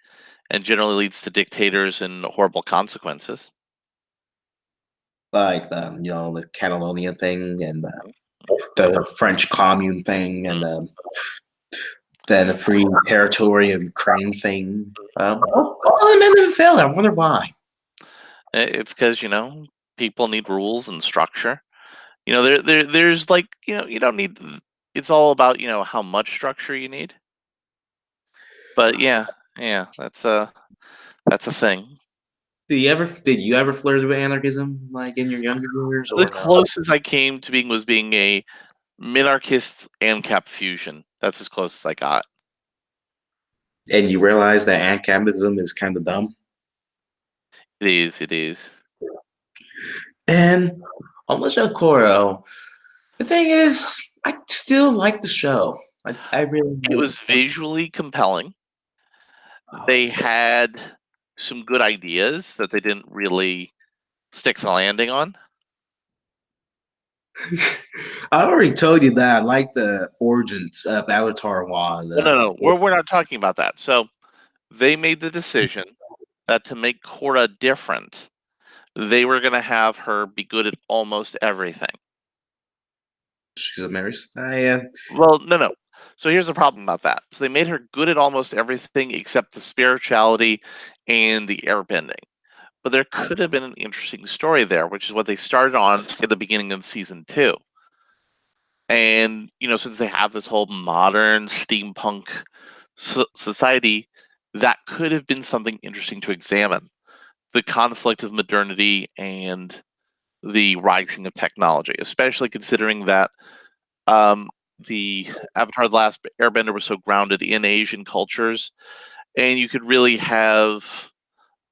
and generally leads to dictators and horrible consequences. Like, the Catalonia thing and the French Commune thing and Mm. then the free territory of Ukraine thing. All of them ended in failure. I wonder why. It's because people need rules and structure. There's like you don't need. It's all about how much structure you need. But yeah, yeah, that's a thing. Did you ever flirt with anarchism like in your younger years The or no? closest I came to being a minarchist ANCAP fusion. That's as close as I got. And you realize that anarchism is kind of dumb. It is. It is. And on Legend of Korra, the thing is, I still like the show. I really It like was visually compelling. They had some good ideas that they didn't really stick the landing on. I already told you that I like the origins of Avatar One. No, no, no. We're not talking about that. So they made the decision that to make Korra different, they were going to have her be good at almost everything. She's a Mary. I Well, no, no. So here's the problem about that. So they made her good at almost everything except the spirituality and the airbending. But there could have been an interesting story there, which is what they started on at the beginning of season 2. And since they have this whole modern steampunk society, that could have been something interesting to examine. The conflict of modernity and the rising of technology, especially considering that the Avatar: The Last Airbender was so grounded in Asian cultures, and you could really have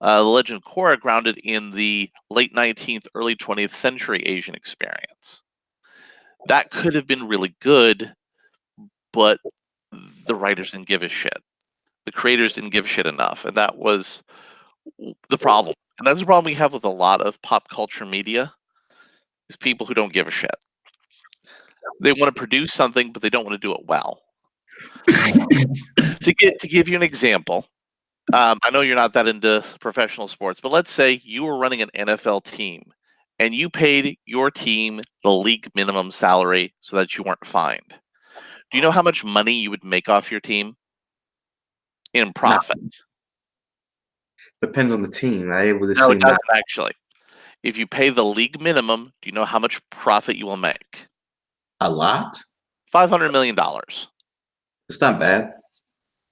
the Legend of Korra grounded in the late 19th, early 20th century Asian experience. That could have been really good, but the writers didn't give a shit. The creators didn't give a shit enough, and that was the problem. And that's the problem we have with a lot of pop culture media is people who don't give a shit. They want to produce something, but they don't want to do it well. To give you an example, I know you're not that into professional sports, but let's say you were running an NFL team and you paid your team the league minimum salary so that you weren't fined. Do you know how much money you would make off your team in no, profit? depends on the team. I would No, it assume doesn't that actually. If you pay the league minimum, do you know how much profit you will make? a lot. $500 million. It's not bad.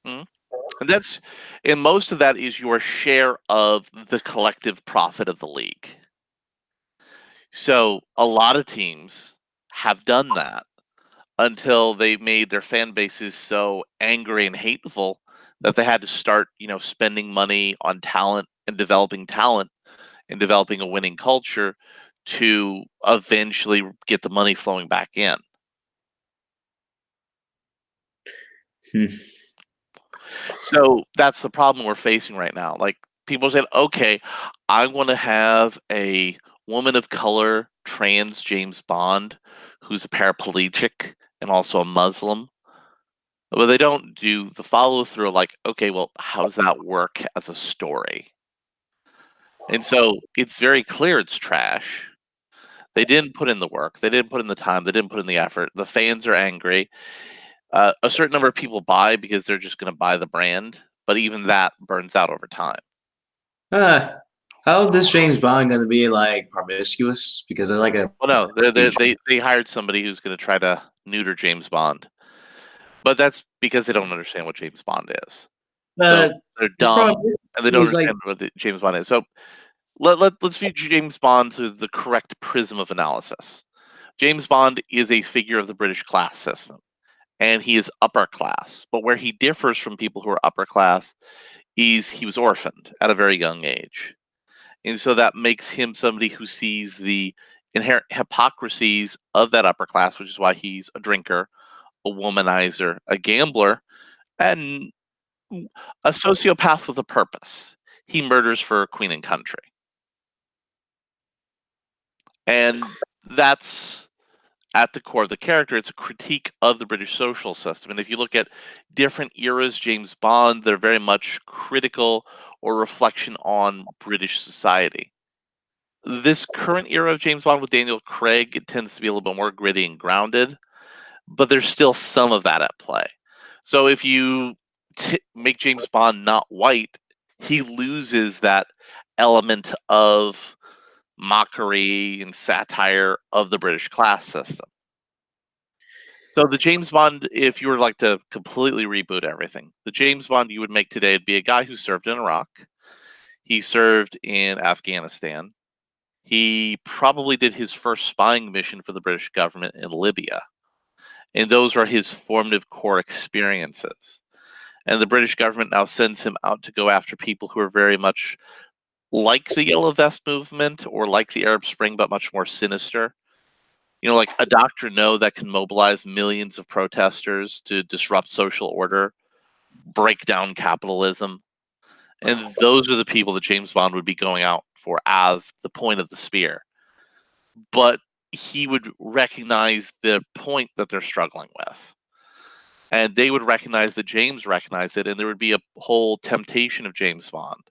Mhm. And most of that is your share of the collective profit of the league. So a lot of teams have done that until they made their fan bases so angry and hateful that they had to start, spending money on talent and developing a winning culture to eventually get the money flowing back in. Hmm. So that's the problem we're facing right now. Like people said, okay, I want to have a woman of color, trans James Bond, who's a paraplegic and also a Muslim. But they don't do the follow through. Like, okay, well, how does that work as a story? And so it's very clear it's trash. They didn't put in the work. They didn't put in the time. They didn't put in the effort. The fans are angry. A certain number of people buy because they're just going to buy the brand, but even that burns out over time. Uh, how this James Bond gonna be like promiscuous? Because they're like a Well, no, they hired somebody who's going to try to neuter James Bond, but that's because they don't understand what James Bond is. So but they're his dumb problem and they don't is like understand what James Bond is. So let's view James Bond through the correct prism of analysis. James Bond is a figure of the British class system, and he is upper class. But where he differs from people who are upper class is he was orphaned at a very young age. And so that makes him somebody who sees the inherent hypocrisies of that upper class, which is why he's a drinker, a womanizer, a gambler, and a sociopath with a purpose. He murders for queen and country. And that's at the core of the character. It's a critique of the British social system. And if you look at different eras, James Bond, they're very much critical or reflection on British society. This current era of James Bond with Daniel Craig, it tends to be a little bit more gritty and grounded, but there's still some of that at play. So if you make James Bond not white, he loses that element of mockery and satire of the British class system. So the James Bond, if you were like to completely reboot everything, the James Bond you would make today would be a guy who served in Iraq. He served in Afghanistan. He probably did his first spying mission for the British government in Libya. And those are his formative core experiences. And the British government now sends him out to go after people who are very much like the Yellow Vest movement or like the Arab Spring, but much more sinister. You know, like a Dr. No that can mobilize millions of protesters to disrupt social order, break down capitalism. And those are the people that James Bond would be going out for as the point of the spear. But he would recognize the point that they're struggling with. And they would recognize that James recognized it, and there would be a whole temptation of James Bond,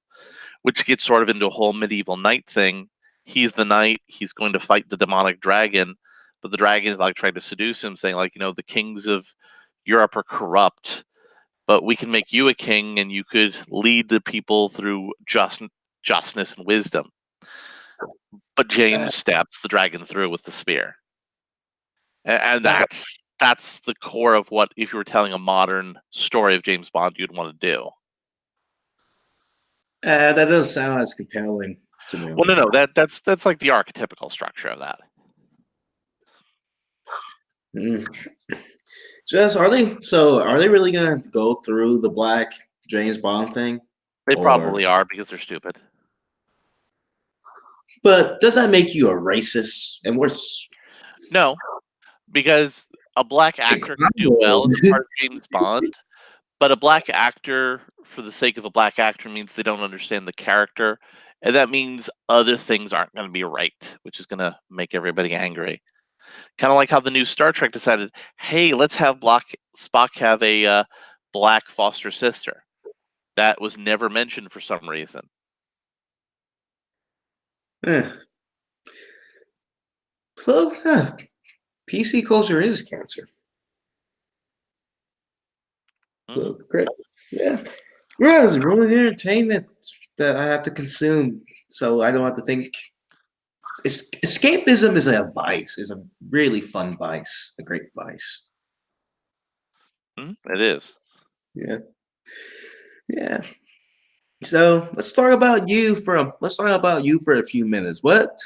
which gets sort of into a whole medieval knight thing. He's the knight, he's going to fight the demonic dragon, but the dragon is like trying to seduce him, saying, like, you know, the kings of Europe are corrupt, but we can make you a king and you could lead the people through justness and wisdom. But James stabs the dragon through with the spear. And that's the core of what, if you were telling a modern story of James Bond, you'd want to do. that doesn't sound as compelling to me. Well, no, that's like the archetypical structure of that. Mm. Just are they really gonna go through the black James Bond thing? They Or probably are because they're stupid. but does that make you a racist? And worse, No, because a black actor could do well as part of James Bond, but a black actor for the sake of a black actor means they don't understand the character, and that means other things aren't going to be right, which is going to make everybody angry. Kind of like how the new Star Trek decided, hey, let's have Spock have a black foster sister. That was never mentioned for some reason. eh. Well, PC culture is cancer. So great, yeah. Yeah, it's ruined entertainment that I have to consume, so I don't have to think. Escapism is a vice. Is a really fun vice. A great vice. It is. Yeah, yeah. So let's talk about you for a few minutes. What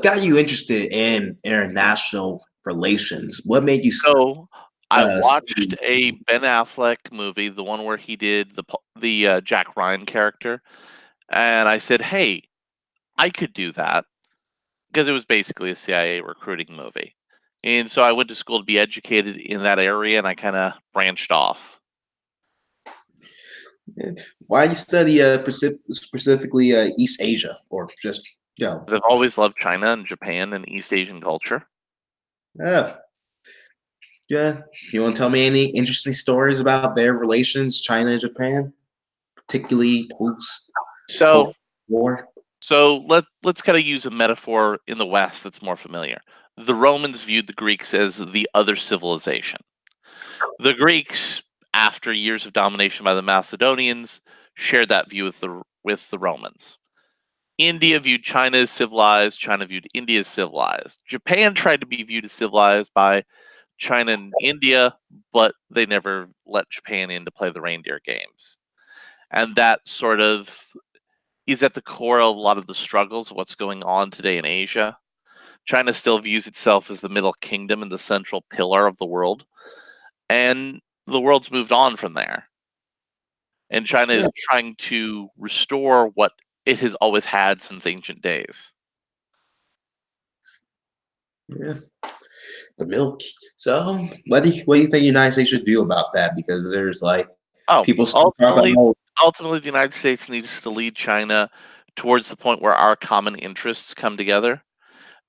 got you interested in international relations? What made you So I watched study? a Ben Affleck movie, the one where he did the Jack Ryan character, and I said, "Hey, I could do that," because it was basically a CIA recruiting movie. And so I went to school to be educated in that area, and I kind of branched off. Why you study specifically East Asia or just I've always loved China and Japan and East Asian culture. yeah. Yeah. You want to tell me any interesting stories about their relations, China and Japan, particularly post So war? let's kind of use a metaphor in the West that's more familiar. The Romans viewed the Greeks as the other civilization. The Greeks, after years of domination by the Macedonians, shared that view with the Romans. India viewed China as civilized. China viewed India as civilized. Japan tried to be viewed as civilized by China and India, but they never let Japan in to play the reindeer games. And that sort of is at the core of a lot of the struggles of what's going on today in Asia. China still views itself as the middle kingdom and the central pillar of the world. And the world's moved on from there. And China is Yeah. trying to restore what it has always had since ancient days. Yeah. The milk. So, what do you think the United States should do about that? Because there's like Oh, people still talk ultimately, about ultimately, the United States needs to lead China towards the point where our common interests come together,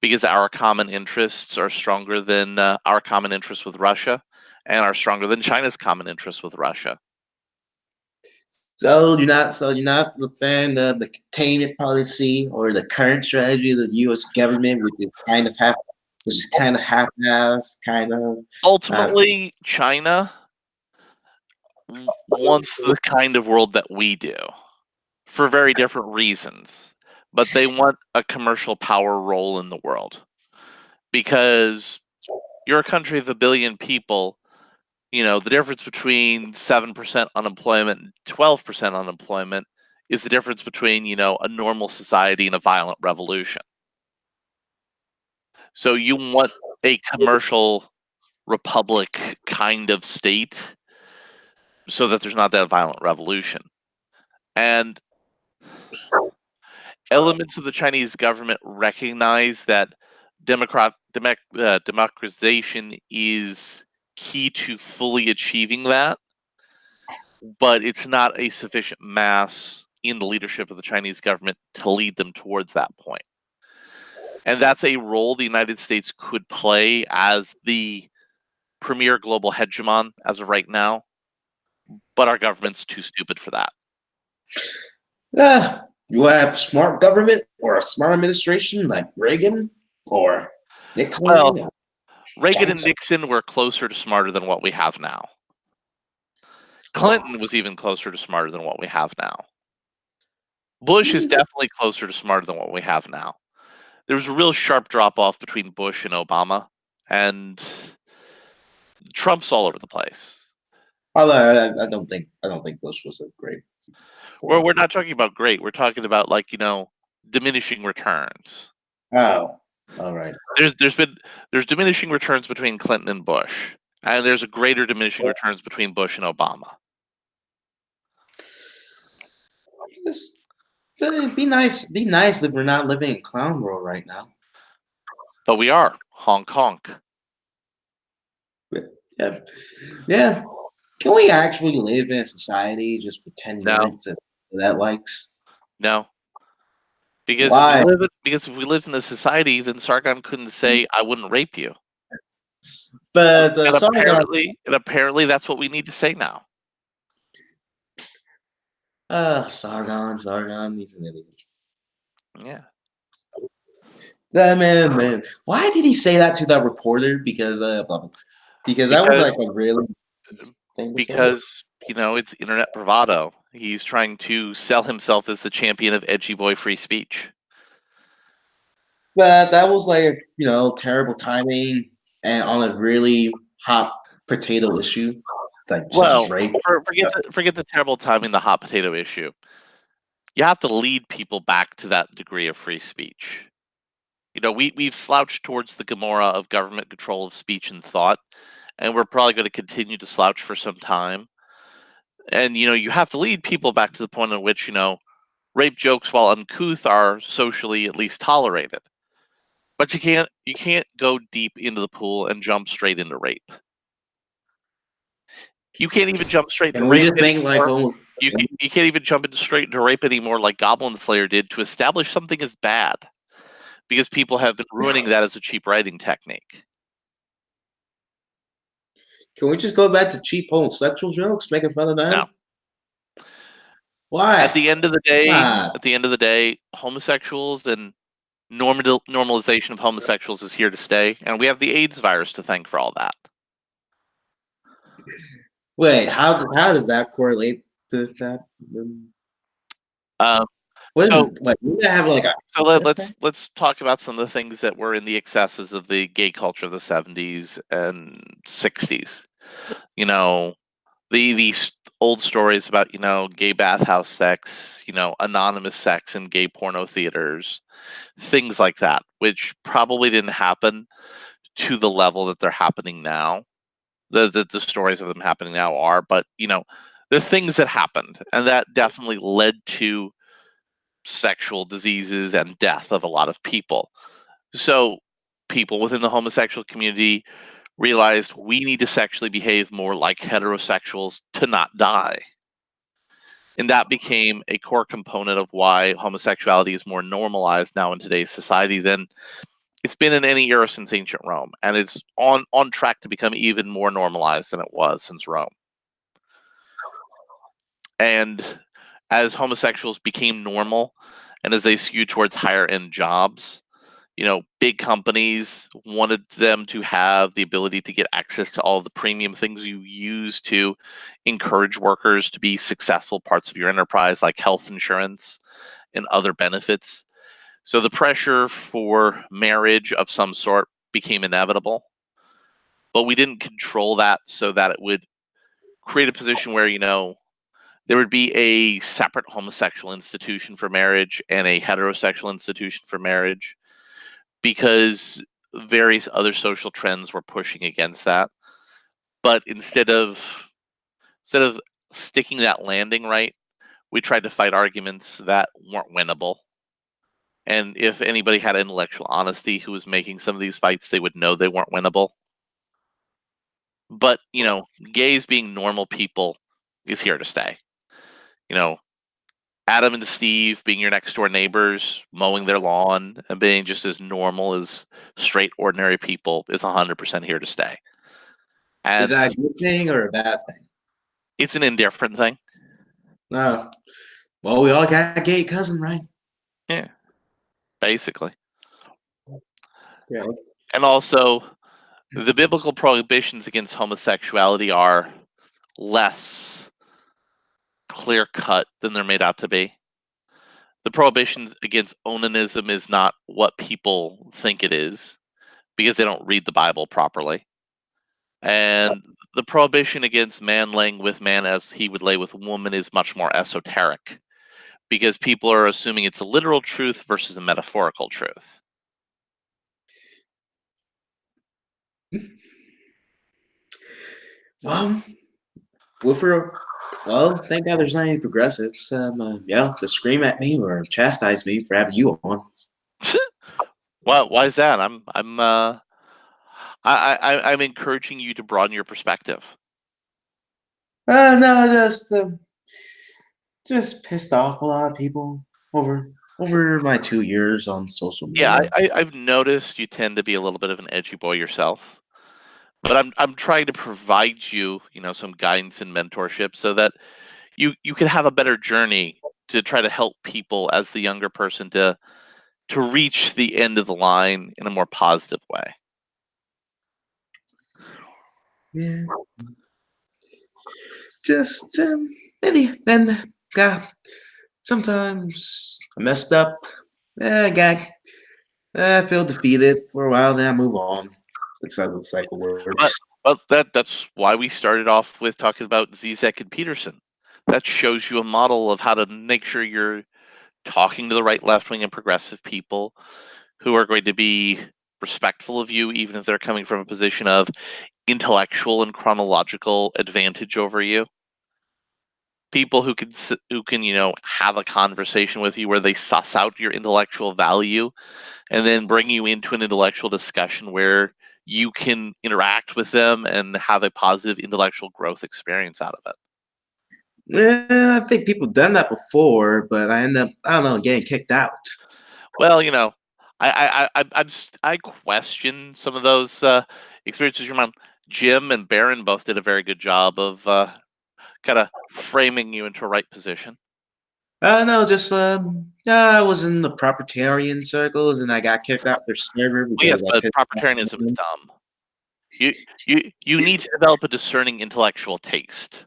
because our common interests are stronger than our common interests with Russia, and are stronger than China's common interests with Russia. so you're not a fan of the containment policy or the current strategy of the U.S. government, which is kind of half-assed, kind of. Uh, Ultimately, China wants the kind of world that we do for very different reasons, but they want a commercial power role in the world because you're a country of 1 billion people. The difference between 7% unemployment and 12% unemployment is the difference between, a normal society and a violent revolution. So you want a commercial republic kind of state so that there's not that violent revolution. And elements of the Chinese government recognize that democratization is key to fully achieving that, but it's not a sufficient mass in the leadership of the Chinese government to lead them towards that point. And that's a role the United States could play as the premier global hegemon as of right now, but our government's too stupid for that. yeah, you have smart government or a smart administration like Reagan or Nixon. Well, Or Reagan and Johnson. Nixon were closer to smarter than what we have now. Clinton was even closer to smarter than what we have now. Bush is definitely closer to smarter than what we have now. There was a real sharp drop off between Bush and Obama, and Trump's all over the place. I don't think Bush was a great. We're not talking about great. We're talking about diminishing returns. Oh, all right. There's diminishing returns between Clinton and Bush, and there's a greater diminishing returns between Bush and Obama. It'd be nice. Be nice if we're not living in clown world right now. But we are Hong Kong. Yeah, yeah. Can we actually live in a society just for 10 No. minutes and that likes? No, because Why? if we lived in a society, then Sargon couldn't say, "I wouldn't rape you." But And Sargon, apparently, that's what we need to say now. Sargon, he's an idiot. Yeah, That man. Why did he say that to that reporter? Because blah, blah. Because that was because like a really thing to say. because it's internet bravado. He's trying to sell himself as the champion of edgy boy free speech. But that was like terrible timing and on a really hot potato issue, like such as Well, rape. forget the terrible timing, the hot potato issue. You have to lead people back to that degree of free speech. We've slouched towards the Gomorrah of government control of speech and thought, and we're probably going to continue to slouch for some time. And you have to lead people back to the point at which rape jokes, while uncouth, are socially at least tolerated. But you can't go deep into the pool and jump straight into rape. You can't even jump straight to And we rape just make like anymore. almost. You can't even jump into straight into rape anymore like Goblin Slayer did to establish something as bad, because people have been ruining that as a cheap writing technique. Can we just go back to cheap homosexual jokes, making fun of them? No. Why? At the end of Nah. the day, homosexuals and normalization of homosexuals is here to stay, and we have the AIDS virus to thank for all that. Wait, how does that correlate to that? We have like a. So let's talk about some of the things that were in the excesses of the gay culture of the 70s and 60s. You know, these old stories about, gay bathhouse sex, anonymous sex in gay porno theaters, things like that, which probably didn't happen to the level that they're happening now. The stories of them happening now are, but the things that happened, and that definitely led to sexual diseases and death of a lot of people. So people within the homosexual community realized we need to sexually behave more like heterosexuals to not die. And that became a core component of why homosexuality is more normalized now in today's society than it's been in any era since ancient Rome. And it's on track to become even more normalized than it was since Rome. And as homosexuals became normal and as they skewed towards higher end jobs, big companies wanted them to have the ability to get access to all the premium things you use to encourage workers to be successful parts of your enterprise, like health insurance and other benefits. So the pressure for marriage of some sort became inevitable, but we didn't control that so that it would create a position where, there would be a separate homosexual institution for marriage and a heterosexual institution for marriage, because various other social trends were pushing against that. But instead of sticking that landing right, we tried to fight arguments that weren't winnable. And if anybody had intellectual honesty who was making some of these fights, they would know they weren't winnable. But, gays being normal people is here to stay. Adam and Steve being your next door neighbors, mowing their lawn and being just as normal as straight, ordinary people is 100% here to stay. And is that a good thing or a bad thing? It's an indifferent thing. No. Well, we all got a gay cousin, right? Yeah, basically. Yeah. And also, the biblical prohibitions against homosexuality are less clear cut than they're made out to be. The prohibitions against onanism is not what people think it is, because they don't read the Bible properly. And the prohibition against man laying with man as he would lay with a woman is much more esoteric, because people are assuming it's a literal truth versus a metaphorical truth. Well, thank God there's not any progressives. To scream at me or chastise me for having you on. Well, why is that? I'm encouraging you to broaden your perspective. No, just pissed off a lot of people over my 2 years on social media. Yeah, I've noticed you tend to be a little bit of an edgy boy yourself, but I'm trying to provide you, some guidance and mentorship so that you can have a better journey to try to help people as the younger person to reach the end of the line in a more positive way. Yeah. Just God, sometimes I messed up. I feel defeated for a while, then I move on. That's how the cycle works. But that's why we started off with talking about Zizek and Peterson. That shows you a model of how to make sure you're talking to the right, left wing, and progressive people who are going to be respectful of you, even if they're coming from a position of intellectual and chronological advantage over you. people who can have a conversation with you where they suss out your intellectual value and then bring you into an intellectual discussion where you can interact with them and have a positive intellectual growth experience out of it. I think people done that before, but I end up, I don't know, getting kicked out. Well, I question some of those experiences. Your mom, Jim and Baron both did a very good job of kind of framing you into a right position. No, just yeah, I was in the proprietarian circles and I got kicked out their server Well, yes, because I but pissed off proprietarianism is them. dumb. You need to develop a discerning intellectual taste.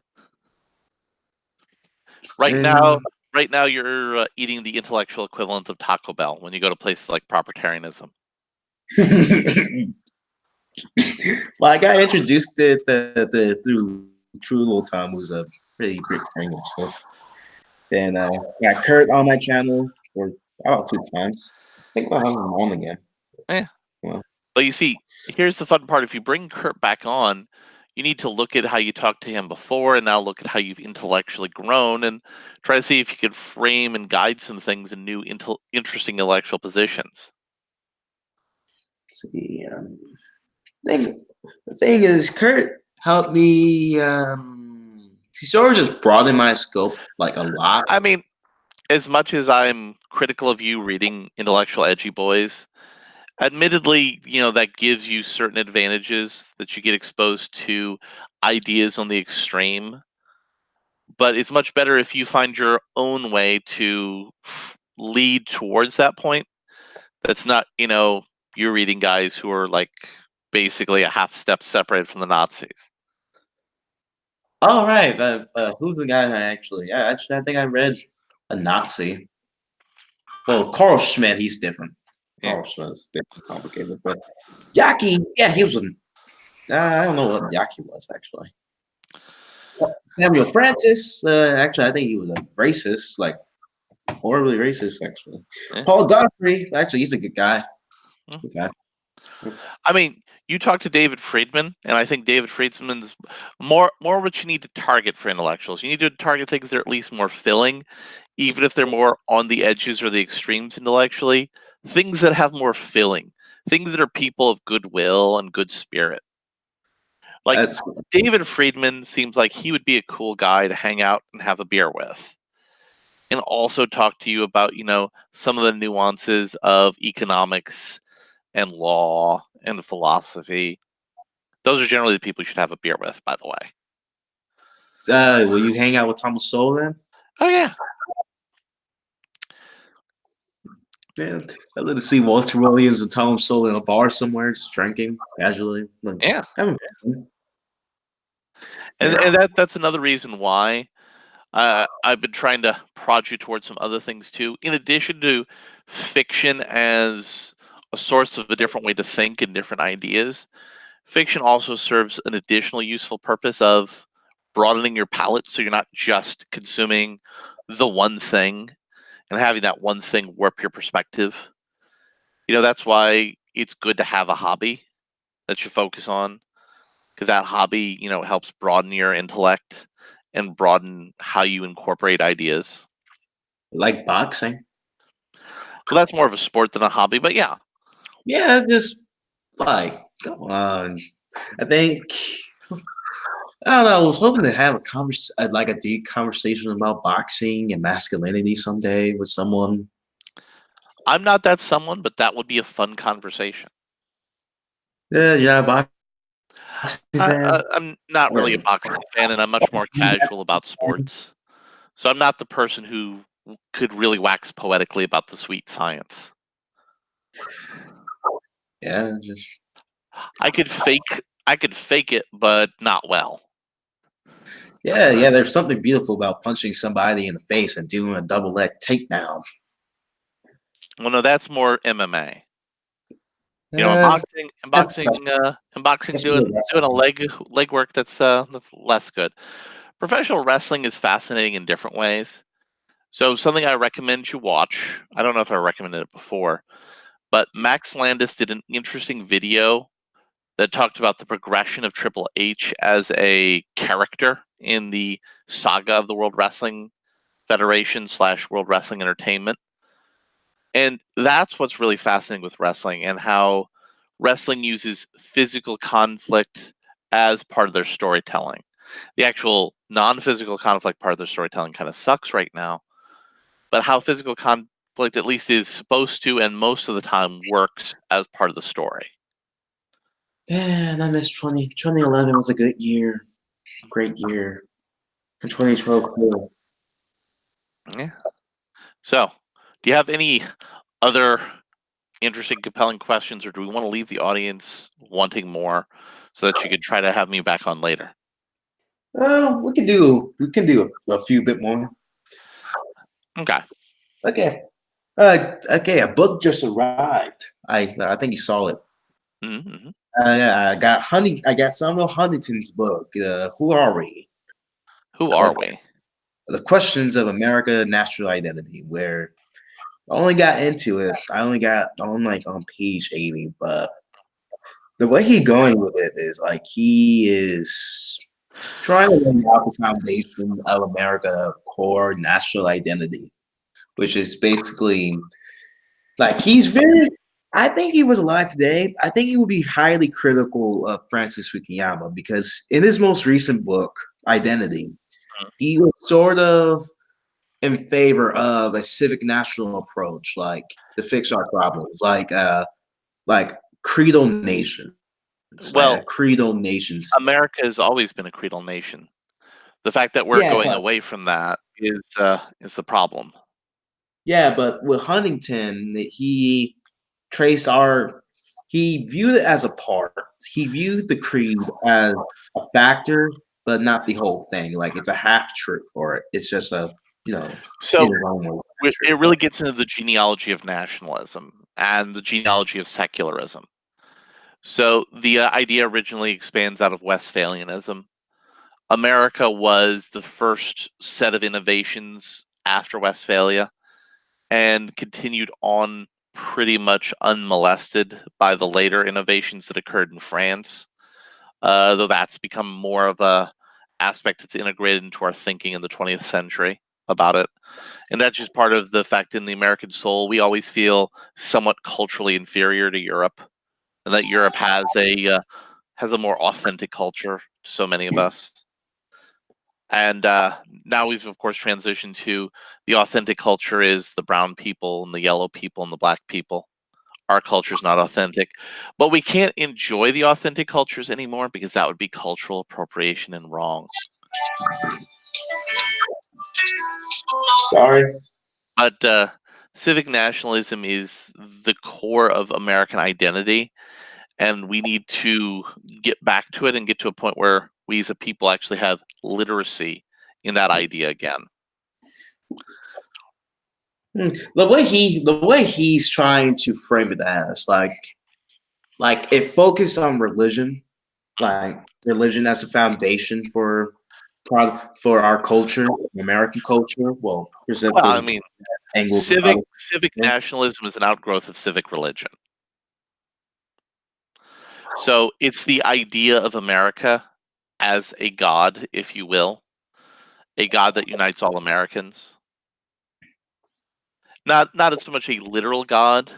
Right now, And right now you're eating the intellectual equivalent of Taco Bell when you go to places like proprietarianism. well, I got introduced to through True Little Tom, who's a pretty great friend of stuff. Then got Kurt on my channel for about 2 times. Think about having him on again. Eh. Well, But you see, here's the fun part. If you bring Kurt back on, you need to look at how you talked to him before and now look at how you've intellectually grown and try to see if you could frame and guide some things in new interesting intellectual positions. let's see, thing, the thing is, Kurt helped me. He sort of just broadened my scope like a lot. I mean, as much as I'm critical of you reading intellectual edgy boys, admittedly, that gives you certain advantages that you get exposed to ideas on the extreme. But it's much better if you find your own way to lead towards that point. That's not, you're reading guys who are like basically a half step separated from the Nazis. All right, who's the guy that actually? Yeah, actually, I think I read a Nazi. Well, Carl Schmidt, he's different. Yeah. Carl Schmidt's a bit complicated, but Yaki, yeah, he was an. I don't know what Yaki was actually. Samuel Francis, actually, I think he was a racist, like horribly racist, actually. Yeah. Paul Godfrey, actually, he's a good guy. Mm. Good guy. I mean, you talk to David Friedman, and I think David Friedman's more what you need to target for intellectuals. You need to target things that are at least more filling, even if they're more on the edges or the extremes intellectually. Things that have more filling, things that are people of goodwill and good spirit. Like That's David Friedman seems like he would be a cool guy to hang out and have a beer with. And also talk to you about, some of the nuances of economics and law and philosophy. Those are generally the people you should have a beer with, by the way. will you hang out with Thomas Sowell then? Oh yeah. Man, I'd love to see Walter Williams and Thomas Sowell in a bar somewhere, just drinking casually. Like, Yeah. having fun. And that's another reason why I've been trying to prod you towards some other things too. In addition to fiction as a source of a different way to think and different ideas, fiction also serves an additional useful purpose of broadening your palette so you're not just consuming the one thing and having that one thing warp your perspective. That's why it's good to have a hobby that you focus on because that hobby, helps broaden your intellect and broaden how you incorporate ideas. Like boxing. Well, that's more of a sport than a hobby, but yeah. Yeah, just like, come on. I think I don't know. I was hoping to have like a deep conversation about boxing and masculinity someday with someone. I'm not that someone, but that would be a fun conversation. Yeah, yeah, boxing fan. I'm not really a boxing fan, and I'm much more casual about sports. So I'm not the person who could really wax poetically about the sweet science. Yeah, just I could fake it, but not well. yeah, yeah. There's something beautiful about punching somebody in the face and doing a double leg takedown. Well, no, that's more MMA. Uh, that's In boxing, that's really doing a leg work that's less good. Professional wrestling is fascinating in different ways. So something I recommend you watch. I don't know if I recommended it before, but Max Landis did an interesting video that talked about the progression of Triple H as a character in the saga of the World Wrestling Federation / World Wrestling Entertainment. And that's what's really fascinating with wrestling, and how wrestling uses physical conflict as part of their storytelling. The actual non-physical conflict part of their storytelling kind of sucks right now, but how physical conflict at least is supposed to, and most of the time works as part of the story. And I miss 2011 was a good year. Great year. And 2012 too. Yeah. So, do you have any other interesting, compelling questions, or do we want to leave the audience wanting more so that you could try to have me back on later? We can do a few bit more. Okay. Okay. Okay, a book just arrived. I think you saw it. Mm-hmm. I got Samuel Huntington's book. Who are we? Who are we? The Questions of America National Identity, where I only got into it. I only got on like on page 80, but the way he going with it is like he is trying to lay out the foundation of America core national identity, which is basically like he's very. I think he was alive today. I think he would be highly critical of Francis Fukuyama because in his most recent book, Identity, he was sort of in favor of a civic national approach, like to fix our problems, like creedal nations, like a Well, creedal nations. America has always been a creedal nation. The fact that we're Yeah, going but away from that is the problem. yeah, but with Huntington, traced our he viewed it as a part. He viewed the creed as a factor, but not the whole thing. Like it's a half truth for it. It's just a in So his own way. it really gets into the genealogy of nationalism and the genealogy of secularism. So the idea originally expands out of Westphalianism. America was the first set of innovations after Westphalia and continued on pretty much unmolested by the later innovations that occurred in France. Though that's become more of a aspect that's integrated into our thinking in the 20th century about it. And that's just part of the fact in the American soul, we always feel somewhat culturally inferior to Europe, and that Europe has a more authentic culture to so many of us. And now we've of course transitioned to the authentic culture is the brown people and the yellow people and the black people. Our culture is not authentic, but we can't enjoy the authentic cultures anymore because that would be cultural appropriation and wrong. Sorry. But civic nationalism is the core of American identity, and we need to get back to it and get to a point where we as a people actually have literacy in that idea again. The way he's trying to frame it as like it focused on religion, like religion as a foundation for our culture, American culture. Well, Well, I specifically mean, Anglo. civic nationalism is an outgrowth of civic religion. So it's the idea of America as a god, if you will, a god that unites all Americans. Not as so much a literal god,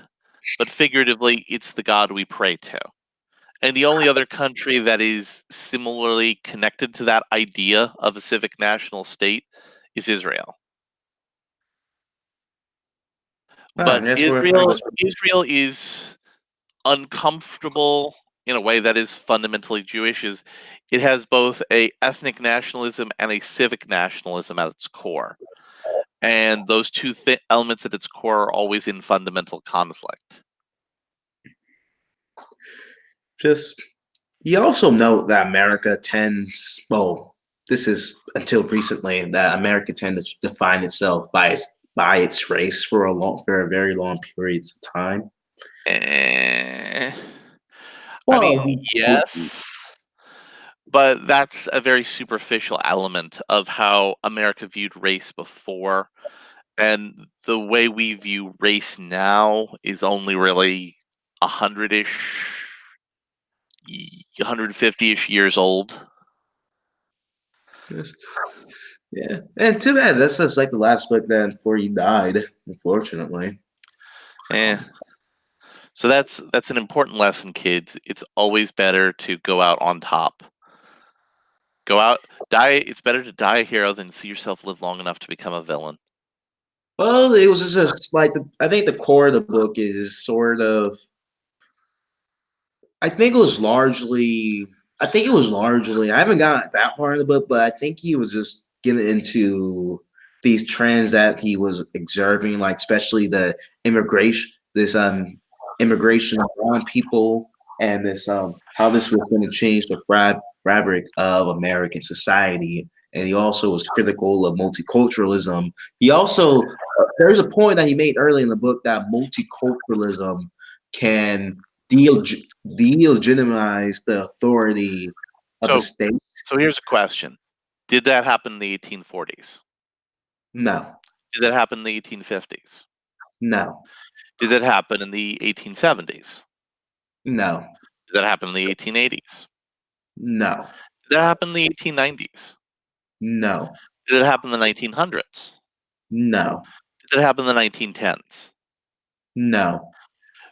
but figuratively, it's the god we pray to. And the only other country that is similarly connected to that idea of a civic national state is Israel. But And that's where Israel is uncomfortable in a way that is fundamentally Jewish. Is it has both a ethnic nationalism and a civic nationalism at its core, and those two elements at its core are always in fundamental conflict. just you also note that America tends well, this is until recently that America tends to define itself by its race for a very long periods of time. Eh, I Well, mean, yes, but that's a very superficial element of how America viewed race before. And the way we view race now is only really 100-ish 150-ish years old. Yes. Yeah, and too bad. That's just like the last book then before he died, unfortunately. Eh. So that's an important lesson, kids. It's always better to go out on top. Go out, die. It's better to die a hero than see yourself live long enough to become a villain. Well, it was just like I think the core of the book is sort of. I think it was largely. I think it was largely. I haven't gotten that far in the book, but I think he was just getting into these trends that he was observing, like especially the immigration, this immigration of brown people, and this how this was going to change the fabric of American society. And he also was critical of multiculturalism. He also there's a point that he made early in the book that multiculturalism can delegitimize the authority of the state. So here's a question: did that happen in the 1840s? No. Did that happen in the 1850s? No. Did that happen in the 1870s? No. Did that happen in the 1880s? No. Did that happen in the 1890s? No. Did it happen in the 1900s? No. Did it happen in the 1910s? No.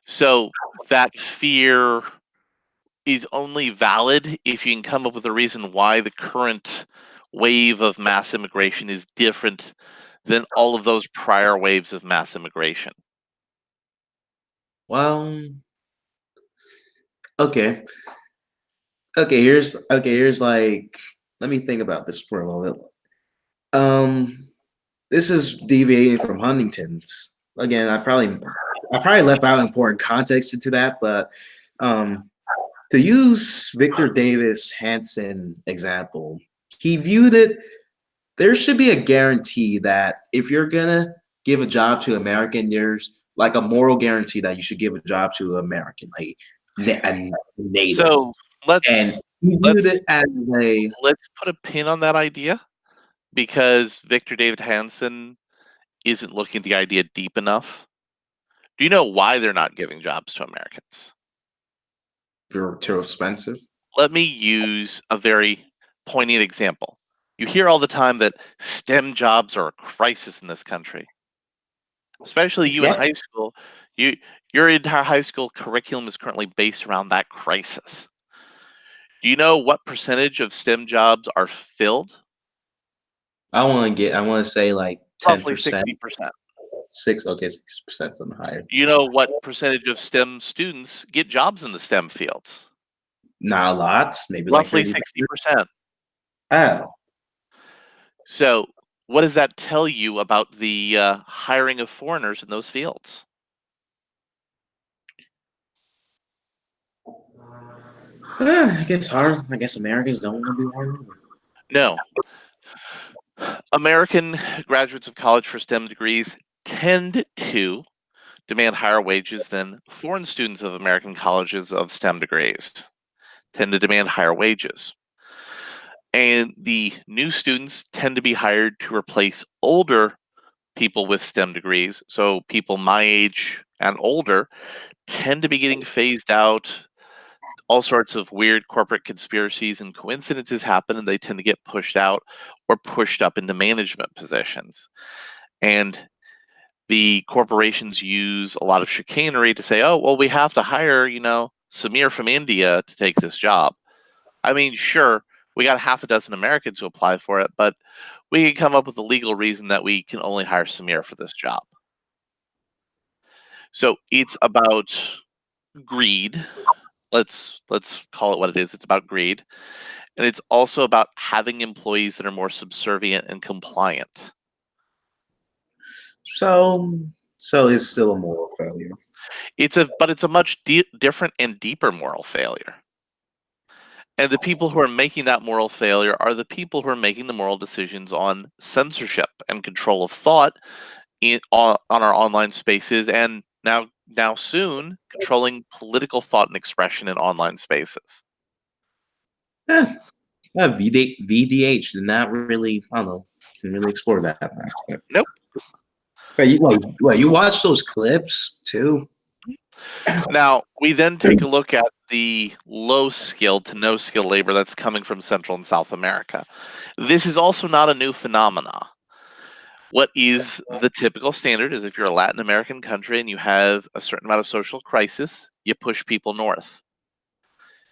So that fear is only valid if you can come up with a reason why the current wave of mass immigration is different than all of those prior waves of mass immigration. Well, okay. Here's like let me think about this for a moment. This is deviating from Huntington's. Again, I probably left out important context into that, but to use Victor Davis Hanson example, he viewed it there should be a guarantee that if you're gonna give a job to American, there's like a moral guarantee that you should give a job to American, like a native. So And let's he viewed it as a let's put a pin on that idea because Victor David Hanson isn't looking at the idea deep enough. Do you know why they're not giving jobs to Americans? they're too expensive. Let me use a very poignant example. You hear all the time that STEM jobs are a crisis in this country. Especially you in high school. Your entire high school curriculum is currently based around that crisis. Do you know what percentage of STEM jobs are filled? I want to say like Roughly 10%. 60%. 6% something higher. Do you know what percentage of STEM students get jobs in the STEM fields? Not a lot, maybe Roughly like 60%. Oh. So what does that tell you about the hiring of foreigners in those fields? I guess hard. I guess Americans don't want to be hard. No. American graduates of college for STEM degrees tend to demand higher wages than foreign students of American colleges of STEM degrees tend to demand higher wages. And the new students tend to be hired to replace older people with STEM degrees. So people my age and older tend to be getting phased out. All sorts of weird corporate conspiracies and coincidences happen, and they tend to get pushed out or pushed up into management positions. And the corporations use a lot of chicanery to say, oh, well, we have to hire, Samir from India to take this job. I mean, sure, we got half a dozen Americans who apply for it, but we can come up with a legal reason that we can only hire Samir for this job. So it's about greed. Let's call it what it is. It's about greed. And it's also about having employees that are more subservient and compliant. So it's still a moral failure. But it's a much different and deeper moral failure. And the people who are making that moral failure are the people who are making the moral decisions on censorship and control of thought on our online spaces, and now soon controlling political thought and expression in online spaces. VDH did not really, I don't know, didn't really explore that aspect. Nope. You watch those clips too? Now we then take a look at the low skilled to no skill labor that's coming from Central and South America. This is also not a new phenomena. What is the typical standard is if you're a Latin American country and you have a certain amount of social crisis, you push people north.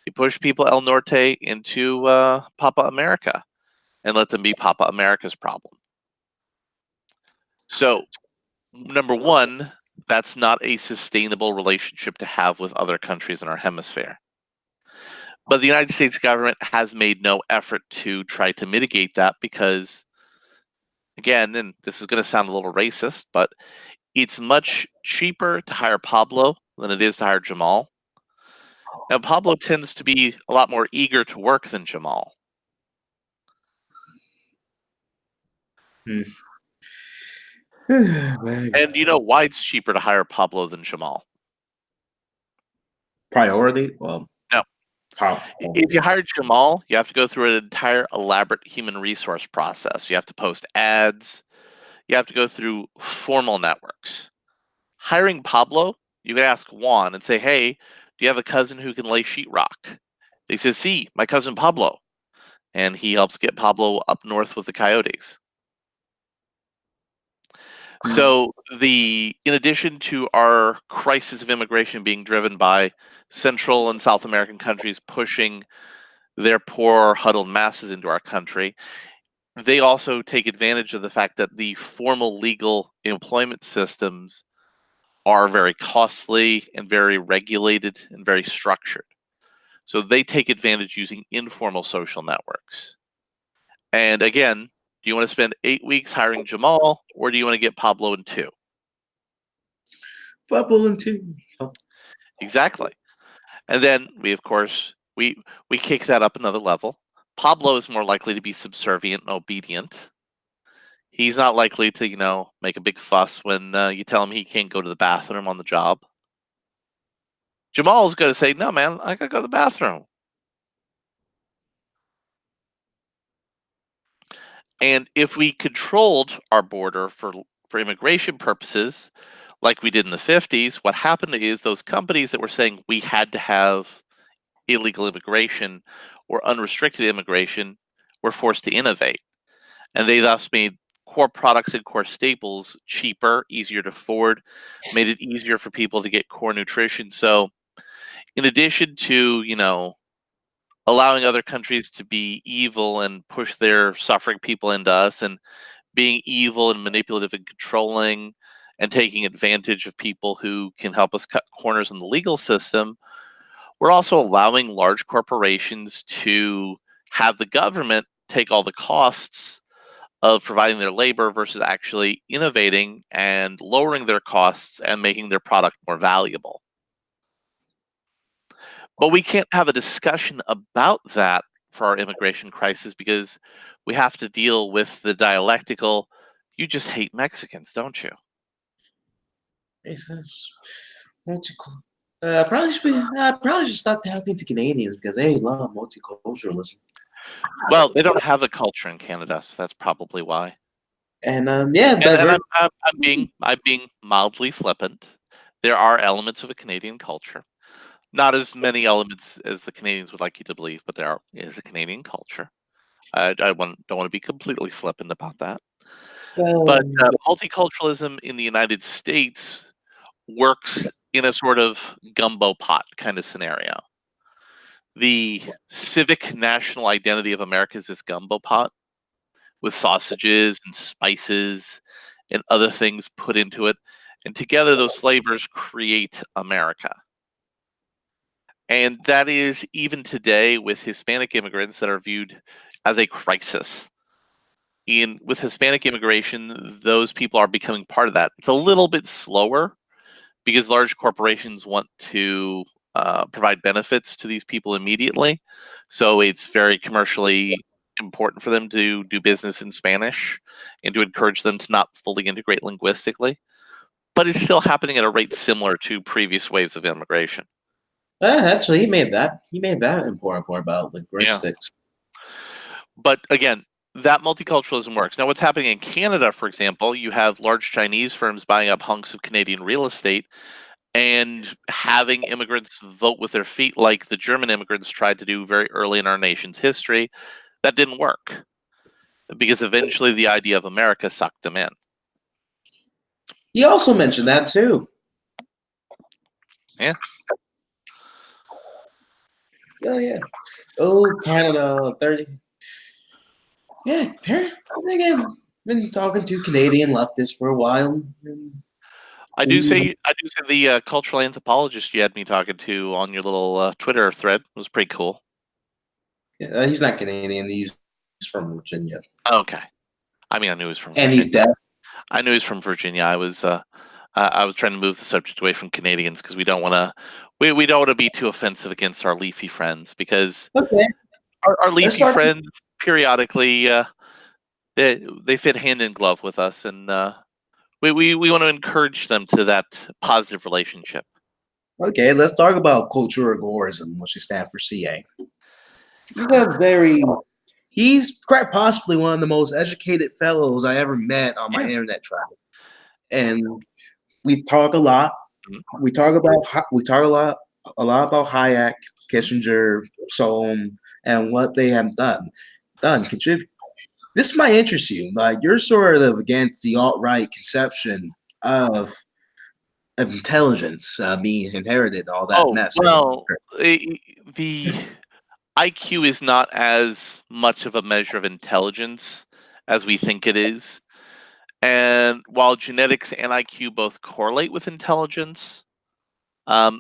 You push people El Norte into Papa America and let them be Papa America's problem. So, number one, that's not a sustainable relationship to have with other countries in our hemisphere. But the United States government has made no effort to try to mitigate that because, again, and this is going to sound a little racist, but it's much cheaper to hire Pablo than it is to hire Jamal. Now, Pablo tends to be a lot more eager to work than Jamal. And you know why it's cheaper to hire Pablo than Jamal? Priority? Well, No. If you hire Jamal, you have to go through an entire elaborate human resource process. You have to post ads. You have to go through formal networks. Hiring Pablo, you can ask Juan and say, hey, do you have a cousin who can lay sheetrock? They say, see, my cousin Pablo. And he helps get Pablo up north with the coyotes. So in addition to our crisis of immigration being driven by Central and South American countries pushing their poor huddled masses into our country, they also take advantage of the fact that the formal legal employment systems are very costly and very regulated and very structured. So they take advantage using informal social networks. And again, do you want to spend 8 weeks hiring Jamal or do you want to get Pablo in 2? Pablo in 2. Exactly. And then we, of course, we kick that up another level. Pablo is more likely to be subservient and obedient. He's not likely to, make a big fuss when you tell him he can't go to the bathroom on the job. Jamal's going to say, no, man, I got to go to the bathroom. And if we controlled our border for immigration purposes, like we did in the 50s, what happened is those companies that were saying we had to have illegal immigration or unrestricted immigration were forced to innovate. And they thus made core products and core staples cheaper, easier to afford, made it easier for people to get core nutrition. So, in addition to, allowing other countries to be evil and push their suffering people into us and being evil and manipulative and controlling and taking advantage of people who can help us cut corners in the legal system, we're also allowing large corporations to have the government take all the costs of providing their labor versus actually innovating and lowering their costs and making their product more valuable. But we can't have a discussion about that for our immigration crisis because we have to deal with the dialectical, you just hate Mexicans, don't you? Probably should stop talking to Canadians because they love multiculturalism. Well, they don't have the culture in Canada, so that's probably why. And yeah, And I'm being mildly flippant. There are elements of a Canadian culture. Not as many elements as the Canadians would like you to believe, but there is a Canadian culture. I don't want to be completely flippant about that. But multiculturalism in the United States works in a sort of gumbo pot kind of scenario. The civic national identity of America is this gumbo pot with sausages and spices and other things put into it. And together, those flavors create America. And that is even today with Hispanic immigrants that are viewed as a crisis. With Hispanic immigration, those people are becoming part of that. It's a little bit slower because large corporations want to provide benefits to these people immediately. So it's very commercially important for them to do business in Spanish and to encourage them to not fully integrate linguistically. But it's still happening at a rate similar to previous waves of immigration. Actually, he made that important part about linguistics. Yeah. But again, that multiculturalism works. Now, what's happening in Canada, for example, you have large Chinese firms buying up hunks of Canadian real estate and having immigrants vote with their feet like the German immigrants tried to do very early in our nation's history, that didn't work because eventually the idea of America sucked them in. He also mentioned that too. Yeah. Oh yeah. Oh, Canada, 30. Yeah, I think I've been talking to Canadian leftists for a while. And I do say the cultural anthropologist you had me talking to on your little Twitter thread was pretty cool. yeah, he's not Canadian. He's from Virginia. Okay. I mean, I knew he was from And Virginia. he's deaf. I knew he was from Virginia. I was trying to move the subject away from Canadians because we don't want to we don't want to be too offensive against our leafy friends because Okay. our leafy friends periodically they fit hand in glove with us, and we want to encourage them to that positive relationship. Okay, let's talk about cultural agorism, which is stands for CA. He's quite possibly one of the most educated fellows I ever met on my internet travel. And we talk a lot. Mhm. We talk a lot about Hayek, Kissinger, Solon, and what they have contribute. This might interest you. Like you're sort of against the alt-right conception of intelligence being inherited, all that mess. Well, the IQ is not as much of a measure of intelligence as we think it is. And while genetics and IQ both correlate with intelligence,